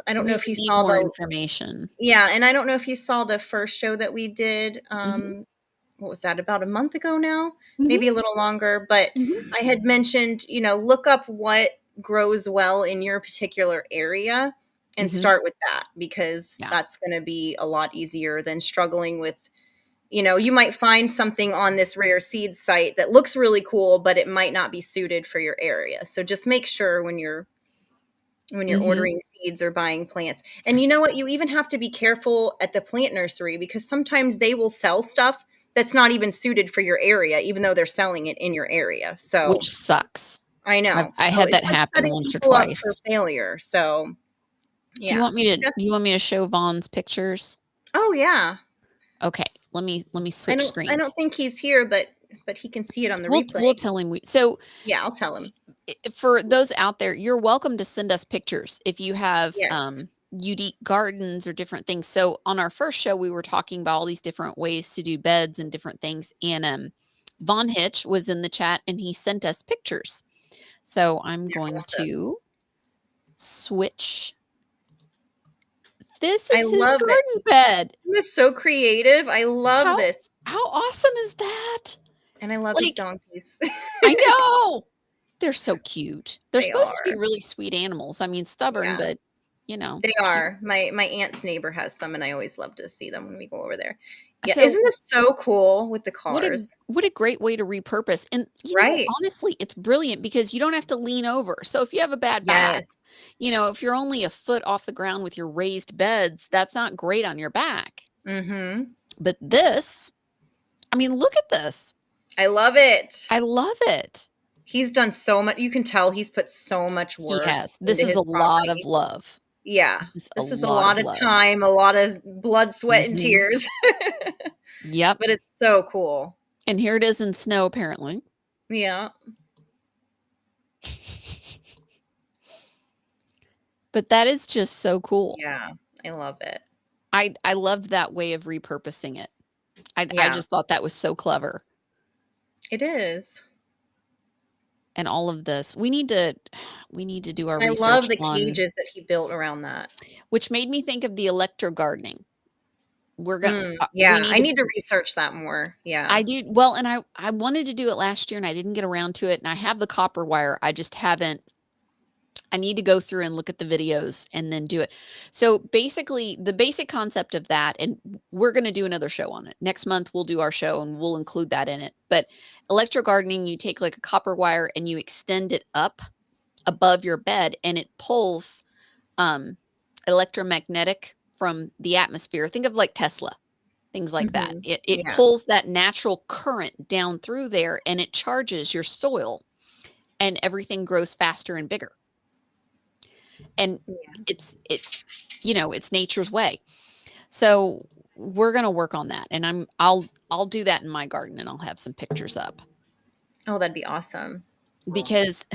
I don't know if you saw more information. Yeah, and I don't know if you saw the first show that we did. What was that, about a month ago now? Maybe a little longer, but I had mentioned, look up what grows well in your particular area and start with that, because that's going to be a lot easier than struggling with, you might find something on this Rare Seeds site that looks really cool, but it might not be suited for your area. So just make sure when you're ordering seeds or buying plants. And you know what? You even have to be careful at the plant nursery, because sometimes they will sell stuff that's not even suited for your area, even though they're selling it in your area. So, which sucks. I know. I had that happen once or twice. For failure. So, yeah. Do you want me to show Vaughn's pictures? Oh yeah. Okay. Let me switch screens. I don't think he's here, but he can see it on the replay. We'll tell him. Yeah, I'll tell him. For those out there, you're welcome to send us pictures if you have unique gardens or different things. So on our first show, we were talking about all these different ways to do beds and different things. And Vaughn Hitch was in the chat and he sent us pictures. So I'm going to switch. This is his garden bed. This is so creative. I love this. How awesome is that? And I love his donkeys. I know. They're so cute. They're supposed to be really sweet animals. I mean, stubborn, but they are. My aunt's neighbor has some, and I always love to see them when we go over there. Yeah, so, isn't this so cool with the cars? What a great way to repurpose. And know, honestly, it's brilliant because you don't have to lean over. So if you have a bad back, if you're only a foot off the ground with your raised beds, that's not great on your back. But this, I mean, look at this. I love it. I love it. He's done so much. You can tell he's put so much work. He has. This into is his a lot of love. Yeah. This is a lot of time, a lot of blood, sweat, and tears. Yep. But it's so cool. And here it is in snow, apparently. Yeah. But that is just so cool. Yeah. I love it. I loved that way of repurposing it. I just thought that was so clever. It is. And all of this, we need to do our research. I love the cages that he built around that, which made me think of the electro gardening. We're gonna, I need to research that more. Yeah, I do. Well, and I wanted to do it last year, and I didn't get around to it. And I have the copper wire. I just haven't. I need to go through and look at the videos and then do it. So basically, the basic concept of that, and we're going to do another show on it. Next month, we'll do our show and we'll include that in it. But electro gardening, you take like a copper wire and you extend it up above your bed, and it pulls electromagnetic from the atmosphere. Think of like Tesla, things like that. It pulls that natural current down through there, and it charges your soil, and everything grows faster and bigger. And it's it's nature's way. So we're going to work on that, and I'll do that in my garden, and I'll have some pictures up. Oh, that'd be awesome. Because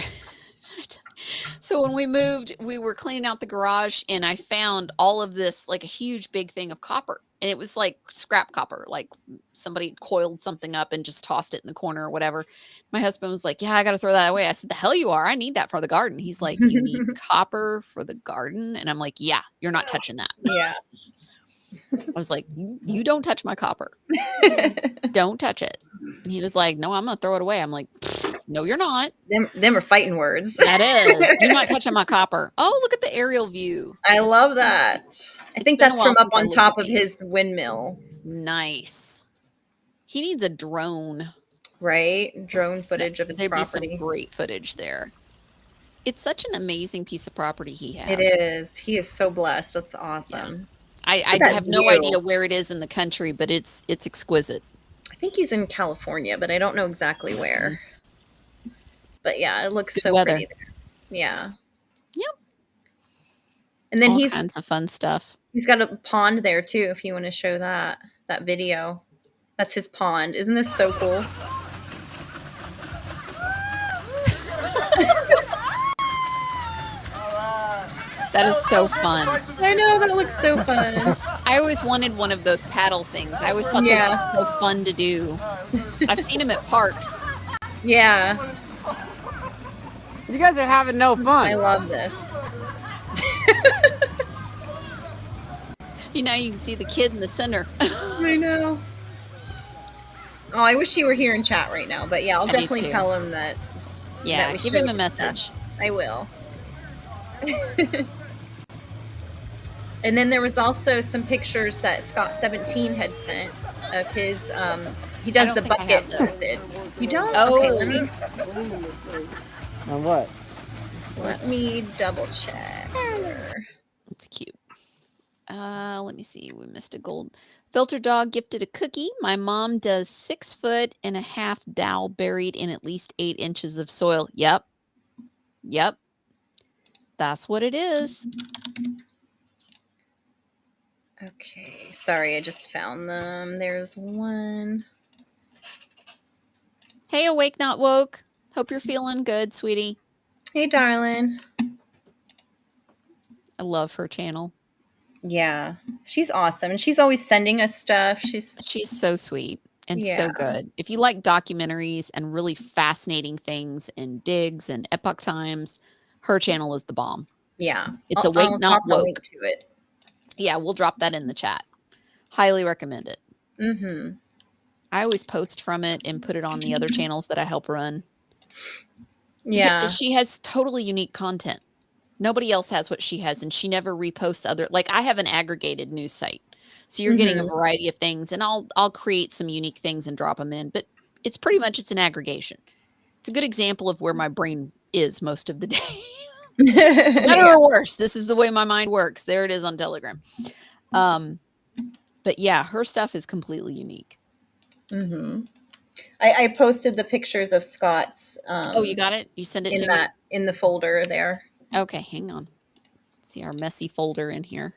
so when we moved, we were cleaning out the garage, and I found all of this, like a huge big thing of copper, and it was like scrap copper, like somebody coiled something up and just tossed it in the corner or whatever. My husband was like, yeah, I got to throw that away. I said, the hell you are. I need that for the garden. He's like, you need copper for the garden? And I'm like, yeah, you're not touching that. Yeah. I was like, you don't touch my copper. Don't touch it. And he was like, no, I'm going to throw it away. I'm like, no, you're not. Them are fighting words. That is. You're not touching my copper. Oh, look at the aerial view. I love that. I think that's from up on top of his windmill. Nice. He needs a drone. Right? Drone footage of his property. There'd be some great footage there. It's such an amazing piece of property he has. It is. He is so blessed. That's awesome. Yeah. I have no idea where it is in the country, but it's exquisite. I think he's in California, but I don't know exactly where. But yeah, it looks Good so weather. pretty there. Yeah. Yep. And then all kinds of fun stuff. He's got a pond there too, if you want to show that video. That's his pond. Isn't this so cool? That is so fun. I know, that looks so fun. I always wanted one of those paddle things. I always thought those were so fun to do. I've seen them at parks. Yeah. You guys are having no fun. I love this. You can see the kid in the center. I know. Oh, I wish you were here in chat right now. But yeah, I'll definitely tell him that. Yeah, give him a message. Stuff. I will. And then there was also some pictures that Scott17 had sent of his. He does the bucket method. You don't? Oh. Okay, let me. On what? Let me double check. It's cute. Let me see. We missed a gold. Filter Dog gifted a cookie. My mom does 6.5 foot dowel buried in at least 8 inches of soil. Yep. That's what it is. Okay. Sorry, I just found them. There's one. Hey, Awake Not Woke. Hope you're feeling good, sweetie. Hey, darling. I love her channel. Yeah, she's awesome. And she's always sending us stuff. She's so sweet and so good. If you like documentaries and really fascinating things and digs and epoch times, her channel is the bomb. Yeah. It's Awake Not Woke. Link to it. Yeah, we'll drop that in the chat. Highly recommend it. Mm-hmm. I always post from it and put it on the other channels that I help run. Yeah. She has totally unique content. Nobody else has what she has, and she never reposts other. Like, I have an aggregated news site, so you're getting a variety of things, and I'll create some unique things and drop them in. But it's pretty much an aggregation. It's a good example of where my brain is most of the day. Better or worse, this is the way my mind works. There it is on Telegram. But yeah, her stuff is completely unique. Mm-hmm. I posted the pictures of Scott's. Oh, you got it? You send it in to that in the folder there. me? Okay, hang on. See our messy folder in here.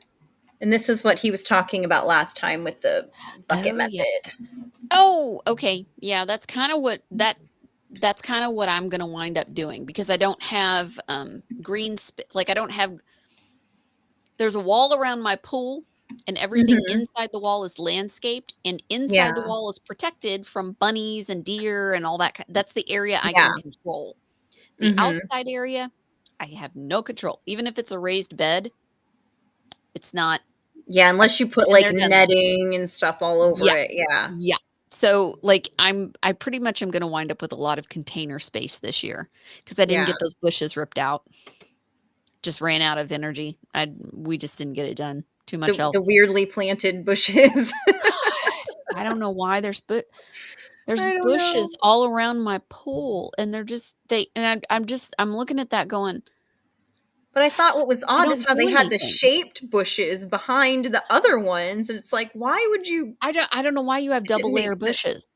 And this is what he was talking about last time with the bucket Oh, yeah. method. Oh, okay. Yeah, that's kind of what I'm going to wind up doing, because I don't have like I don't have, there's a wall around my pool, and everything Mm-hmm. inside the wall is landscaped, and inside the Yeah. wall is protected from bunnies and deer and all that. That's the area I Yeah. can control. The Mm-hmm. outside area, I have no control. Even if it's a raised bed, it's not. Yeah, unless you put And like they're done that. netting and stuff all over Yeah. it. Yeah. Yeah. So like I pretty much am going to wind up with a lot of container space this year, because I didn't Yeah. get those bushes ripped out. Just ran out of energy. We just didn't get it done. Too much The else. weirdly planted bushes. God, I don't know why there's I don't know. bushes all around my pool, and they're just I'm looking at that going, But I thought what was they odd is don't how do they had the anything. shaped bushes behind the other ones, and it's like, why would you? I don't know why you have It didn't double make layer sense. bushes.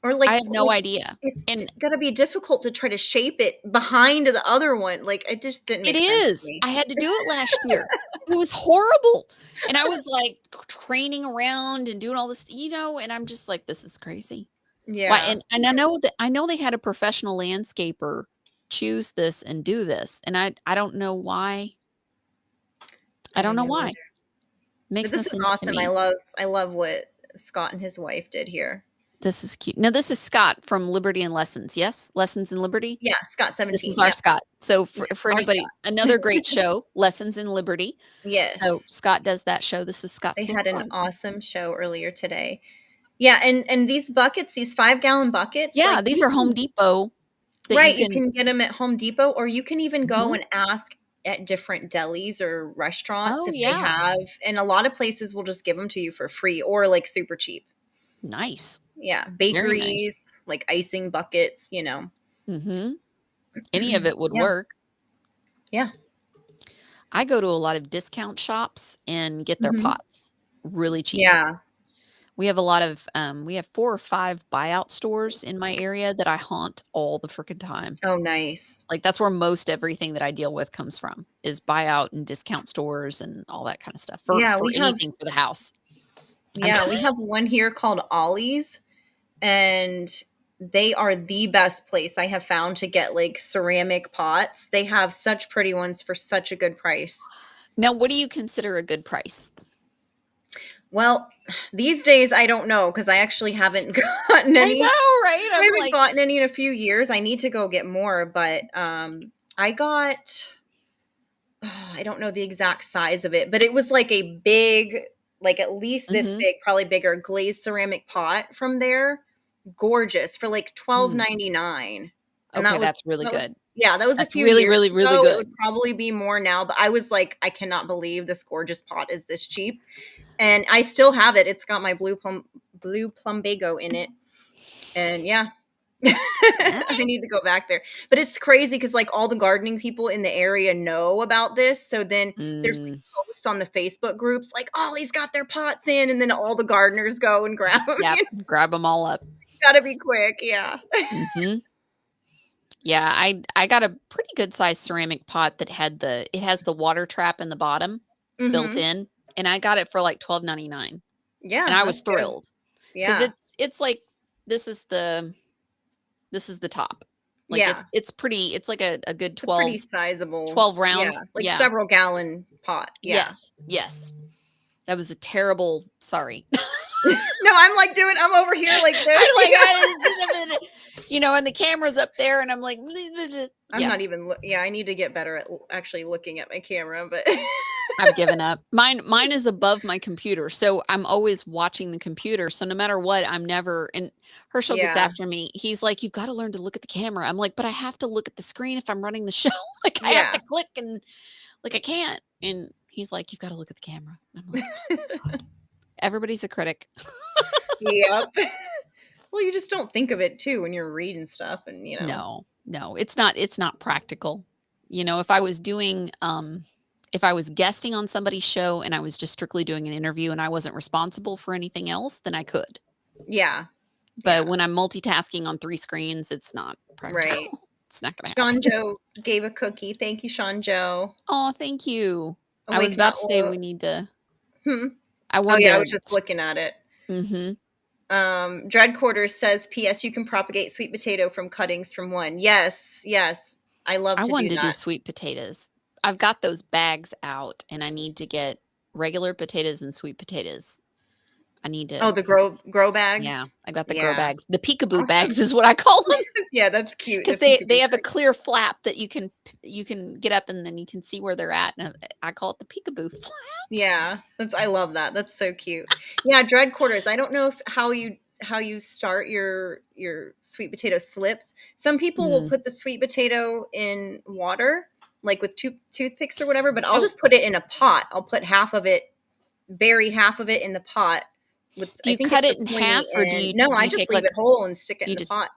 Or I have no idea. it's And gotta be difficult to try to shape it behind the other one. Like it just didn't it make sense to is. me. I had to do it last year. It was horrible. And I was like training around and doing all this, and I'm just like, this is crazy. Why? Yeah. And I know they had a professional landscaper choose this and do this. And I don't know why. I I don't don't know know why. either. But Makes no this is sense to awesome. me. I love what Scott and his wife did here. This is cute. Now this is Scott from Liberty and Lessons. Yes? Lessons in Liberty. Yeah, Scott This is 17. our Yep. Scott. So Yeah, for our anybody, Scott. another great show, Lessons in Liberty. So Yes. Scott does that show. This is They Scott's little had an dog. awesome show earlier today. Yeah, and these buckets, these 5-gallon buckets, Yeah, like these are Home Depot that you right, you can. can get them at Home Depot, or you can even go Mhm. and ask at different delis or restaurants Oh if they yeah, have, and a lot of places will just give them to you for free or like super cheap. nice, Yeah, very nice. bakeries, like icing buckets, Hmm. Any of it would Yeah, work. yeah. I go to a lot of discount shops and get their Mhm. pots really cheap. Yeah. We have a lot of we have 4 or 5 buyout stores in my area that I haunt all the freaking time. Oh, nice. Like that's where most everything that I deal with comes from, is buyout and discount stores and all that kind of stuff Yeah, for anything for the house. we have one here called Ollie's, and they are the best place I have found to get like ceramic pots. They have such pretty ones for such a good price. Now, what do you consider a good price? Well, these days I don't know because I actually haven't gotten I any. know, right? I I'm haven't like, gotten any in a few years. I need to go get more, but I got I don't know the exact size of it, but it was like a big, like at least this mhm. big, probably bigger glazed ceramic pot from there. Gorgeous for like Mm. $12.99. And Okay, that's really good. that was a That's few really, years really, really ago. It good. would probably be more now, but I was like, I cannot believe this gorgeous pot is this cheap. And I still have it. It's got my blue plumbago in it. And yeah. I Alright. need to go back there. But it's crazy because like all the gardening people in the area know about this. So then there's Mm, posts on the Facebook groups like, oh, he's got their pots in, and then all the gardeners go and grab them. yep, grab them all up. Gotta be quick. Yeah. Mhm. Yeah, I got a pretty good sized ceramic pot that it has the water trap in the bottom built Mm-hmm. in, and I got it for like $12.99, and Yeah, I was that's good. thrilled because Yeah. it's like this is the top. Like Yeah. it's like a good It's a pretty 12 sizable. 12 Yeah. round. Like Yeah. several gallon pot. Yeah. Yes. Yes. That was a terrible sorry. No, I'm over here like this. I'm like, and the camera's up there, and I'm like, I'm yeah, not even, I need to get better at actually looking at my camera, but I've given up. Mine is above my computer, so I'm always watching the computer. So no matter what, I'm never. And Herschel gets yeah. after me. He's like, "You've got to learn to look at the camera." I'm like, "But I have to look at the screen if I'm running the show. Like I have Yeah. to click and like I can't." And he's like, "You've got to look at the camera." And I'm like, "Oh, God." Everybody's a critic. Yep. Well, you just don't think of it too when you're reading stuff and. No, it's not practical. If I was doing, if I was guesting on somebody's show and I was just strictly doing an interview and I wasn't responsible for anything else, then I could. Yeah. But when I'm multitasking on 3 screens, it's not practical. Right. It's not going to happen. Sean Joe gave a cookie. Thank you, Sean Joe. Oh, thank you. I Awake was about Not to say Woke. we need to. I was just looking at it. Dread Quarters says, P.S. You can propagate sweet potato from cuttings from one. Yes. I love to do that. I wanted to do sweet potatoes. I've got those bags out, and I need to get regular potatoes and sweet potatoes. I need to. Oh, the grow bags? Yeah, I got the grow bags. The peekaboo Awesome. bags is what I call them. Yeah, that's cute. Because they have a clear flap that you can get up and then you can see where they're at. And I call it the peekaboo flap. Yeah, I love that. That's so cute. Yeah, Dread Quarters. I don't know how you start your sweet potato slips. Some people will put the sweet potato in water, like with toothpicks or whatever, but I'll just put it in a pot. I'll put bury half of it in the pot. Do you cut it in half, or do you? No, do I you just leave it whole and stick it in the pot,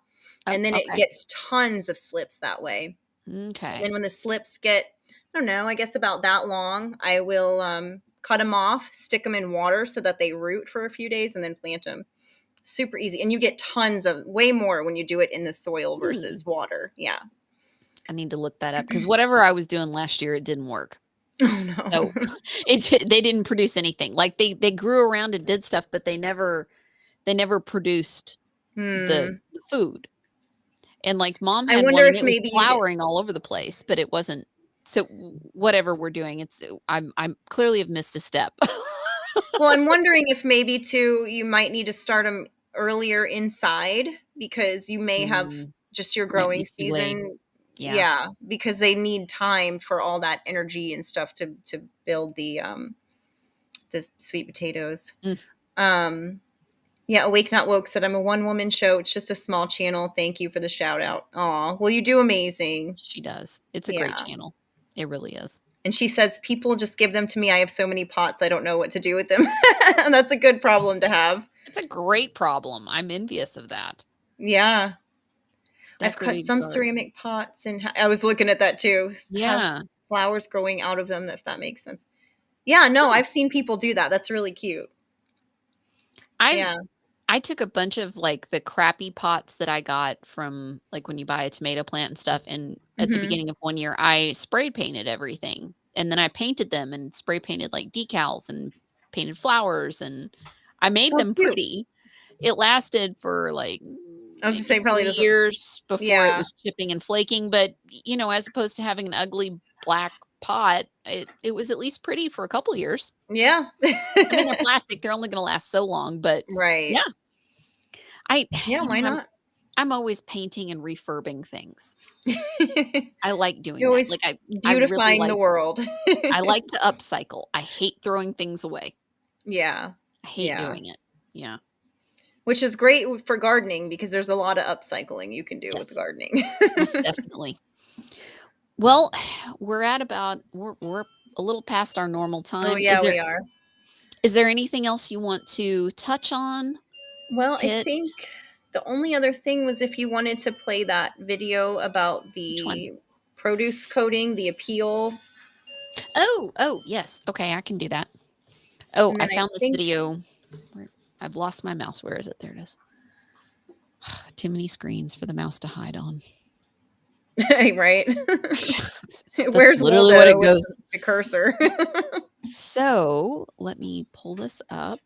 and then it okay. gets tons of slips that way. Okay. And then when the slips get, I don't know, I guess about that long, I will cut them off, stick them in water so that they root for a few days, and then plant them. Super easy, and you get way more when you do it in the soil versus water. Yeah. I need to look that up because whatever I was doing last year, it didn't work. Oh no. So they didn't produce anything. Like they grew around and did stuff, but they never produced the food. And like Mom had one, and it was flowering all over the place, but it wasn't. So whatever we're doing, I'm clearly have missed a step. Well, I'm wondering if maybe too you might need to start them earlier inside because you may have just your growing season. Yeah, because they need time for all that energy and stuff to build the sweet potatoes. Yeah, Awake Not Woke said, I'm a one-woman show. It's just a small channel. Thank you for the shout out. Aw, well, you do amazing. She does. It's a great channel. It really is. And she says, people just give them to me. I have so many pots. I don't know what to do with them. That's a good problem to have. It's a great problem. I'm envious of that. Yeah. I've cut some ceramic pots, and I was looking at that too. Yeah. Have flowers growing out of them, if that makes sense. Yeah, no, I've seen people do that. That's really cute. I took a bunch of like the crappy pots that I got from like when you buy a tomato plant and stuff. And at the beginning of one year, I spray painted everything. And then I painted them and spray painted like decals and painted flowers. And I made them pretty. It lasted for like, I was going to say probably 3 years before it was chipping and flaking. But, you know, as opposed to having an ugly black pot, it was at least pretty for a couple years. Yeah. I mean, they're plastic. They're only going to last so long. But yeah. Why not? I'm always painting and refurbing things. I like doing that. Like beautifying the world. I like to upcycle. I hate throwing things away. Yeah. I hate doing it. Yeah. Which is great for gardening because there's a lot of upcycling you can do with gardening. Most definitely. Well, we're at we're a little past our normal time. Oh yeah, we are. Is there anything else you want to touch on? Well, I think the only other thing was if you wanted to play that video about the produce coating, the appeal. Oh, yes. Okay, I can do that. Oh, I found this video. I've lost my mouse. Where is it? There it is. Too many screens for the mouse to hide on. Right. Where's literally what it goes. The cursor. So let me pull this up.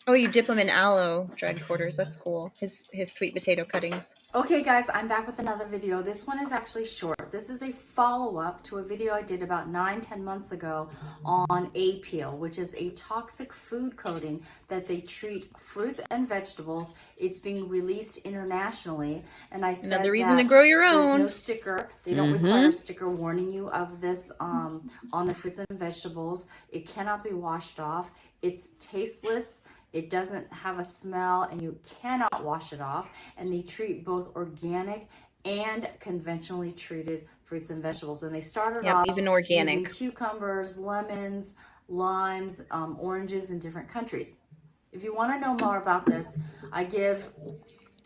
Oh, you dip them in aloe, Dread Quarters. That's cool. His sweet potato cuttings. Okay, guys, I'm back with another video. This one is actually short. This is a follow-up to a video I did about 9-10 months ago on A-Peel, which is a toxic food coating that they treat fruits and vegetables. It's being released internationally, and I said another reason to grow your own. There's no sticker. They don't require a sticker warning you of this on the fruits and vegetables. It cannot be washed off. It's tasteless. It doesn't have a smell, and you cannot wash it off. And they treat both organic and conventionally treated fruits and vegetables. And they started off even organic using cucumbers, lemons, limes, oranges in different countries. If you want to know more about this, I give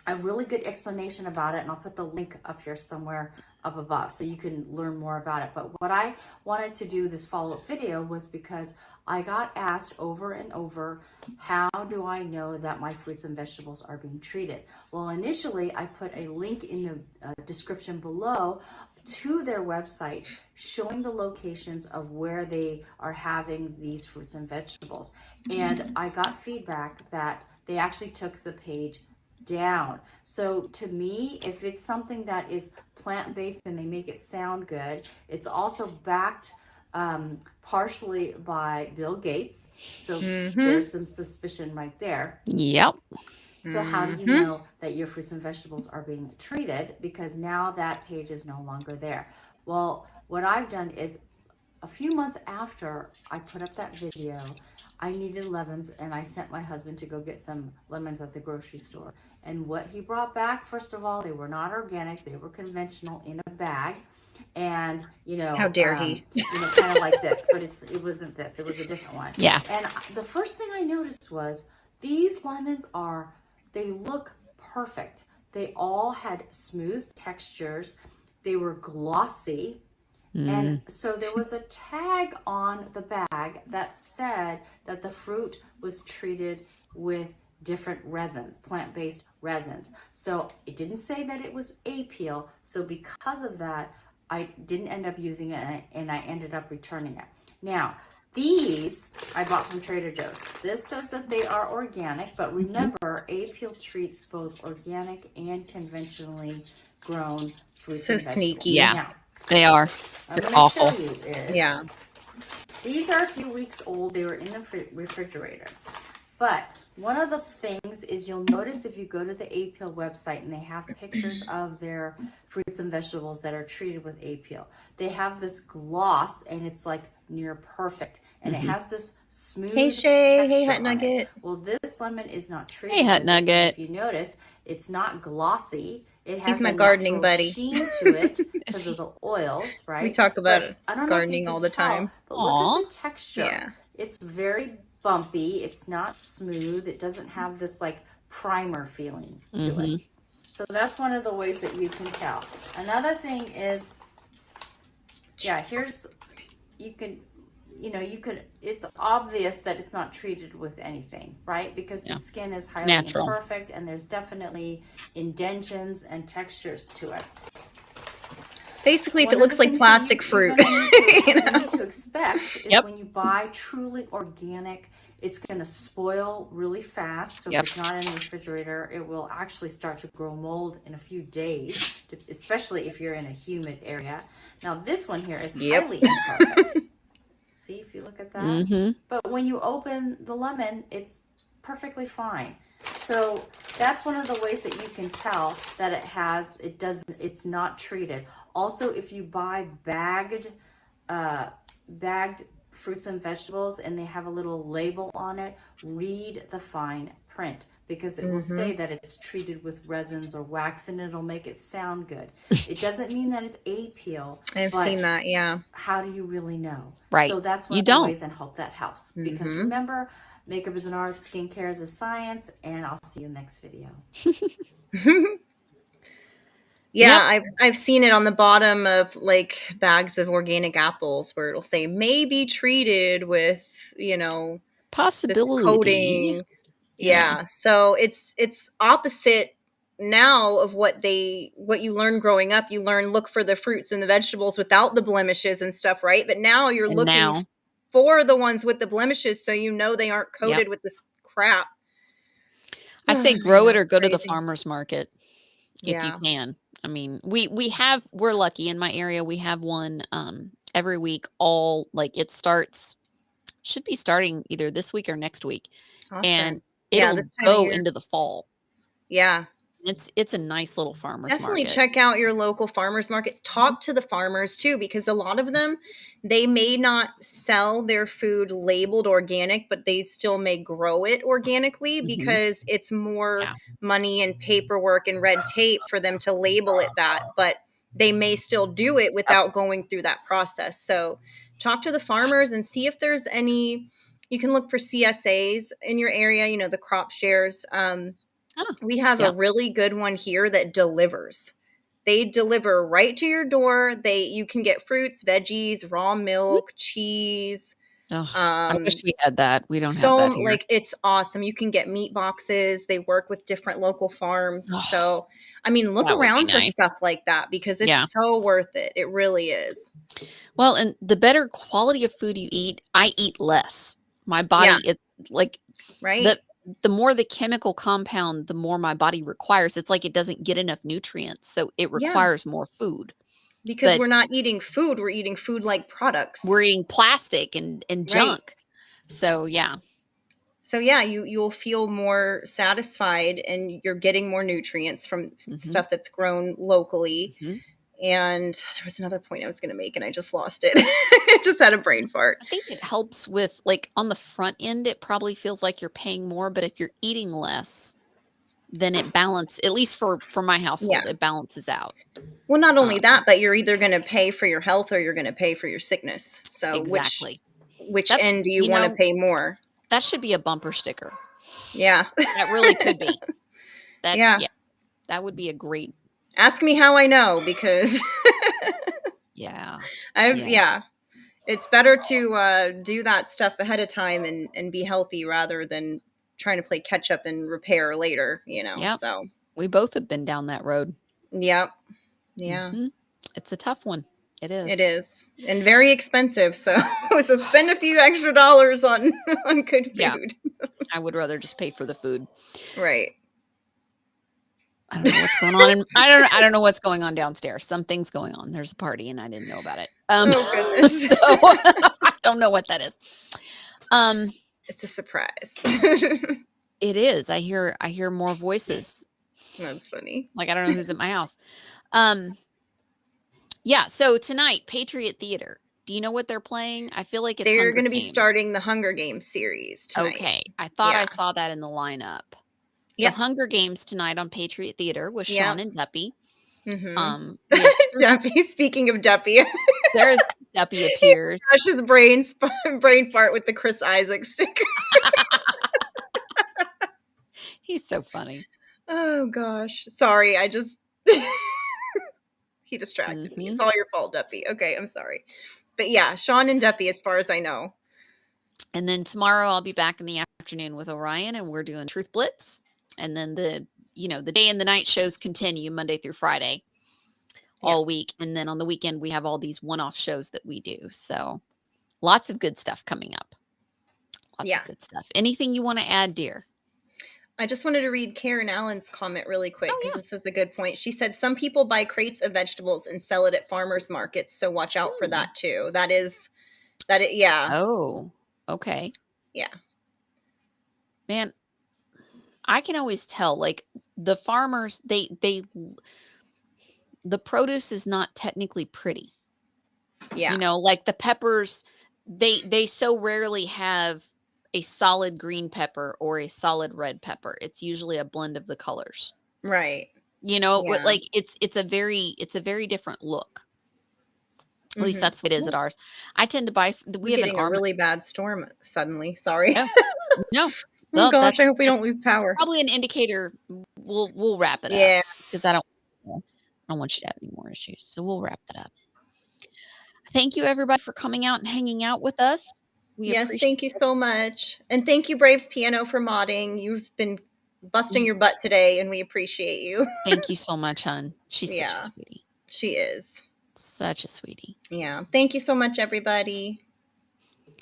a really good explanation about it, and I'll put the link up here somewhere up above so you can learn more about it. But what I wanted to do this follow-up video was because I got asked over and over, how do I know that my fruits and vegetables are being treated? Well, initially I put a link in the description below to their website showing the locations of where they are having these fruits and vegetables. And I got feedback that they actually took the page down. So to me, if it's something that is plant-based and they make it sound good, it's also backed partially by Bill Gates. So there's some suspicion right there. Yep. So how do you know that your fruits and vegetables are being treated? Because now that page is no longer there. Well, what I've done is a few months after I put up that video, I needed lemons and I sent my husband to go get some lemons at the grocery store. And what he brought back, first of all, they were not organic, they were conventional in a bag. And how dare he? Kind of like this, but it wasn't this, it was a different one. Yeah. And the first thing I noticed was these lemons they look perfect. They all had smooth textures. They were glossy. And so there was a tag on the bag that said that the fruit was treated with different resins, plant-based resins. So it didn't say that it was A-peel. So because of that, I didn't end up using it and I ended up returning it. Now, these I bought from Trader Joe's. This says that they are organic, but remember, A-peel treats both organic and conventionally grown fruits and vegetables. Sneaky. Yeah, now, they are. I'm They're going awful. to show you is, Yeah. these are a few weeks old. They were in the refrigerator. But one of the things is you'll notice if you go to the A-peel website and they have pictures of their fruits and vegetables that are treated with A-peel. They have this gloss and it's like near perfect. And it has this smooth Hey Shay, hey texture Hut on it. Nugget. Well, this lemon is not treated Hey, Hut with it. Nugget. If you notice, it's not glossy. It has He's my a gardening natural buddy. sheen to it because of the oils, right? We talk about But I don't know if you gardening can all the tell, time. But Aw. look at the texture. Yeah. It's very bumpy. It's not smooth. It doesn't have this like primer feeling to it. So that's one of the ways that you can tell. Another thing is, it's obvious that it's not treated with anything, right? Because the skin is highly Natural. imperfect and there's definitely indentions and textures to it. Basically, if One it of looks the like things that plastic fruit. you need to expect is Yep. when you buy truly organic, it's going to spoil really fast. So if it's not in the refrigerator, it will actually start to grow mold in a few days, especially if you're in a humid area. Now this one here is highly imperfect. See, if you look at that. But when you open the lemon, it's perfectly fine. So that's one of the ways that you can tell that it's not treated. Also, if you buy bagged fruits and vegetables and they have a little label on it, read the fine print because it will say that it's treated with resins or wax and it'll make it sound good. It doesn't mean that it's A-peel. I've seen that, yeah. How do you really know? Right. So that's one You of the don't. ways, and hope that helps. Because remember, makeup is an art, skincare is a science, and I'll see you next video. Yeah, I've seen it on the bottom of like bags of organic apples where it'll say may be treated with, this Possibility. coating. Yeah. So it's opposite now of what you learn growing up. You look for the fruits and the vegetables without the blemishes and stuff, right? But now you're looking for the ones with the blemishes so they aren't coated with this crap. I say grow it or go to the crazy. farmer's market if you can. I mean, we're lucky in my area. We have one every week. Should be starting either this week or next week. Awesome. And Yeah, it'll this time of go year. into the fall. Yeah. It's a nice little farmer's Definitely market. check out your local farmers markets. Talk to the farmers too, because a lot of them, they may not sell their food labeled organic, but they still may grow it organically because it's more money and paperwork and red tape for them to label it that, but they may still do it without going through that process. So talk to the farmers and see if there's any, you can look for CSAs in your area, the crop shares. We have a really good one here that delivers. They deliver right to your door. You can get fruits, veggies, raw milk, cheese, I wish we had that. We don't have So that here. like it's awesome. You can get meat boxes. They work with different local farms. So I mean, look That would be around for nice. stuff like that because it's Yeah. so worth it. It really is. Well, and the better quality of food you eat, I eat less. My body, it's like Right. the more the chemical compound, the more my body requires. It's like it doesn't get enough nutrients, so it requires more food. Because But we're not eating food, we're eating food-like products. we're eating plastic and junk. So yeah. So yeah, you'll feel more satisfied and you're getting more nutrients from stuff that's grown locally. And there was another point I was going to make and I just lost it. I just had a brain fart. I think it helps with, like, on the front end, it probably feels like you're paying more, but if you're eating less, then it balances, at least for my household, it balances out. Well, not only that, but you're either going to pay for your health or you're going to pay for your sickness. So exactly. which end do you want to pay more? That should be a bumper sticker. Yeah. That really could be. Yeah. That would be a great. Ask me how I know, because it's better to do that stuff ahead of time and be healthy rather than trying to play catch up and repair later, you know. Yep. So we both have been down that road. Yep. Yeah. It's a tough one. It is. It is. And very expensive. So spend a few extra dollars on good food. Yeah. I would rather just pay for the food. Right. I don't know what's going on. I don't know what's going on downstairs. Something's going on. There's a party and I didn't know about it. Oh goodness. So I don't know what that is. It's a surprise. It is. I hear more voices. That's funny. Like, I don't know who's at my house. Yeah. So tonight, Patriot Theater. Do you know what they're playing? I feel like they're going to be starting the Hunger Games series tonight. Okay. I thought I saw that in the lineup. So Hunger Games tonight on Patriot Theater with Sean and Duppy. Duppy, speaking of Duppy. There's Duppy appears. Josh's brain fart with the Chris Isaac sticker. He's so funny. Oh gosh. Sorry, I just he distracted me. It's all your fault, Duppy. Okay, I'm sorry. But yeah, Sean and Duppy as far as I know. And then tomorrow I'll be back in the afternoon with Orion and we're doing Truth Blitz. And then the day and the night shows continue Monday through Friday all week. And then on the weekend, we have all these one-off shows that we do. So lots of good stuff coming up. Lots of good stuff. Anything you want to add, dear? I just wanted to read Karen Allen's comment really quick because this is a good point. She said, some people buy crates of vegetables and sell it at farmers markets. So watch out for that too. Yeah. Oh, okay. Yeah. Man, I can always tell, like, the farmers, the produce is not technically pretty. Yeah. You know, like the peppers, they so rarely have a solid green pepper or a solid red pepper. It's usually a blend of the colors. Right. You know, like it's a very different look. At least that's what it is at ours. I tend to buy, we have a really bad storm suddenly. Sorry. No. Well, gosh, I hope we don't lose power. Probably an indicator. We'll wrap it up. Because I don't want you to have any more issues. So we'll wrap it up. Thank you, everybody, for coming out and hanging out with us. Thank you so much. And thank you, Braves Piano, for modding. You've been busting your butt today, and we appreciate you. Thank you so much, hon. She's such a sweetie. She is. Such a sweetie. Yeah. Thank you so much, everybody.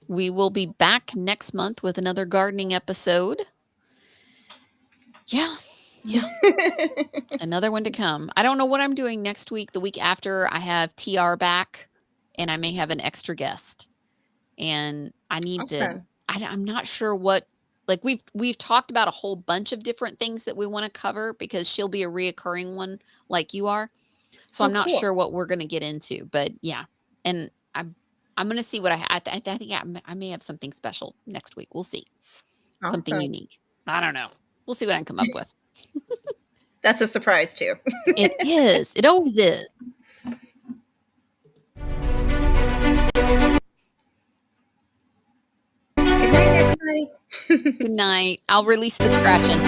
We will be back next month with another gardening episode. Yeah. Another one to come. I don't know what I'm doing next week. The week after, I have TR back, and I may have an extra guest. And I need to. I'm not sure what. Like we've talked about a whole bunch of different things that we want to cover because she'll be a reoccurring one like you are. So I'm not sure what we're going to get into, but yeah. And I'm going to see what I think I may have something special next week. We'll see. Awesome. Something unique. I don't know. We'll see what I can come up with. That's a surprise too. It is. It always is. Good night, everybody. Good night. I'll release the scratching.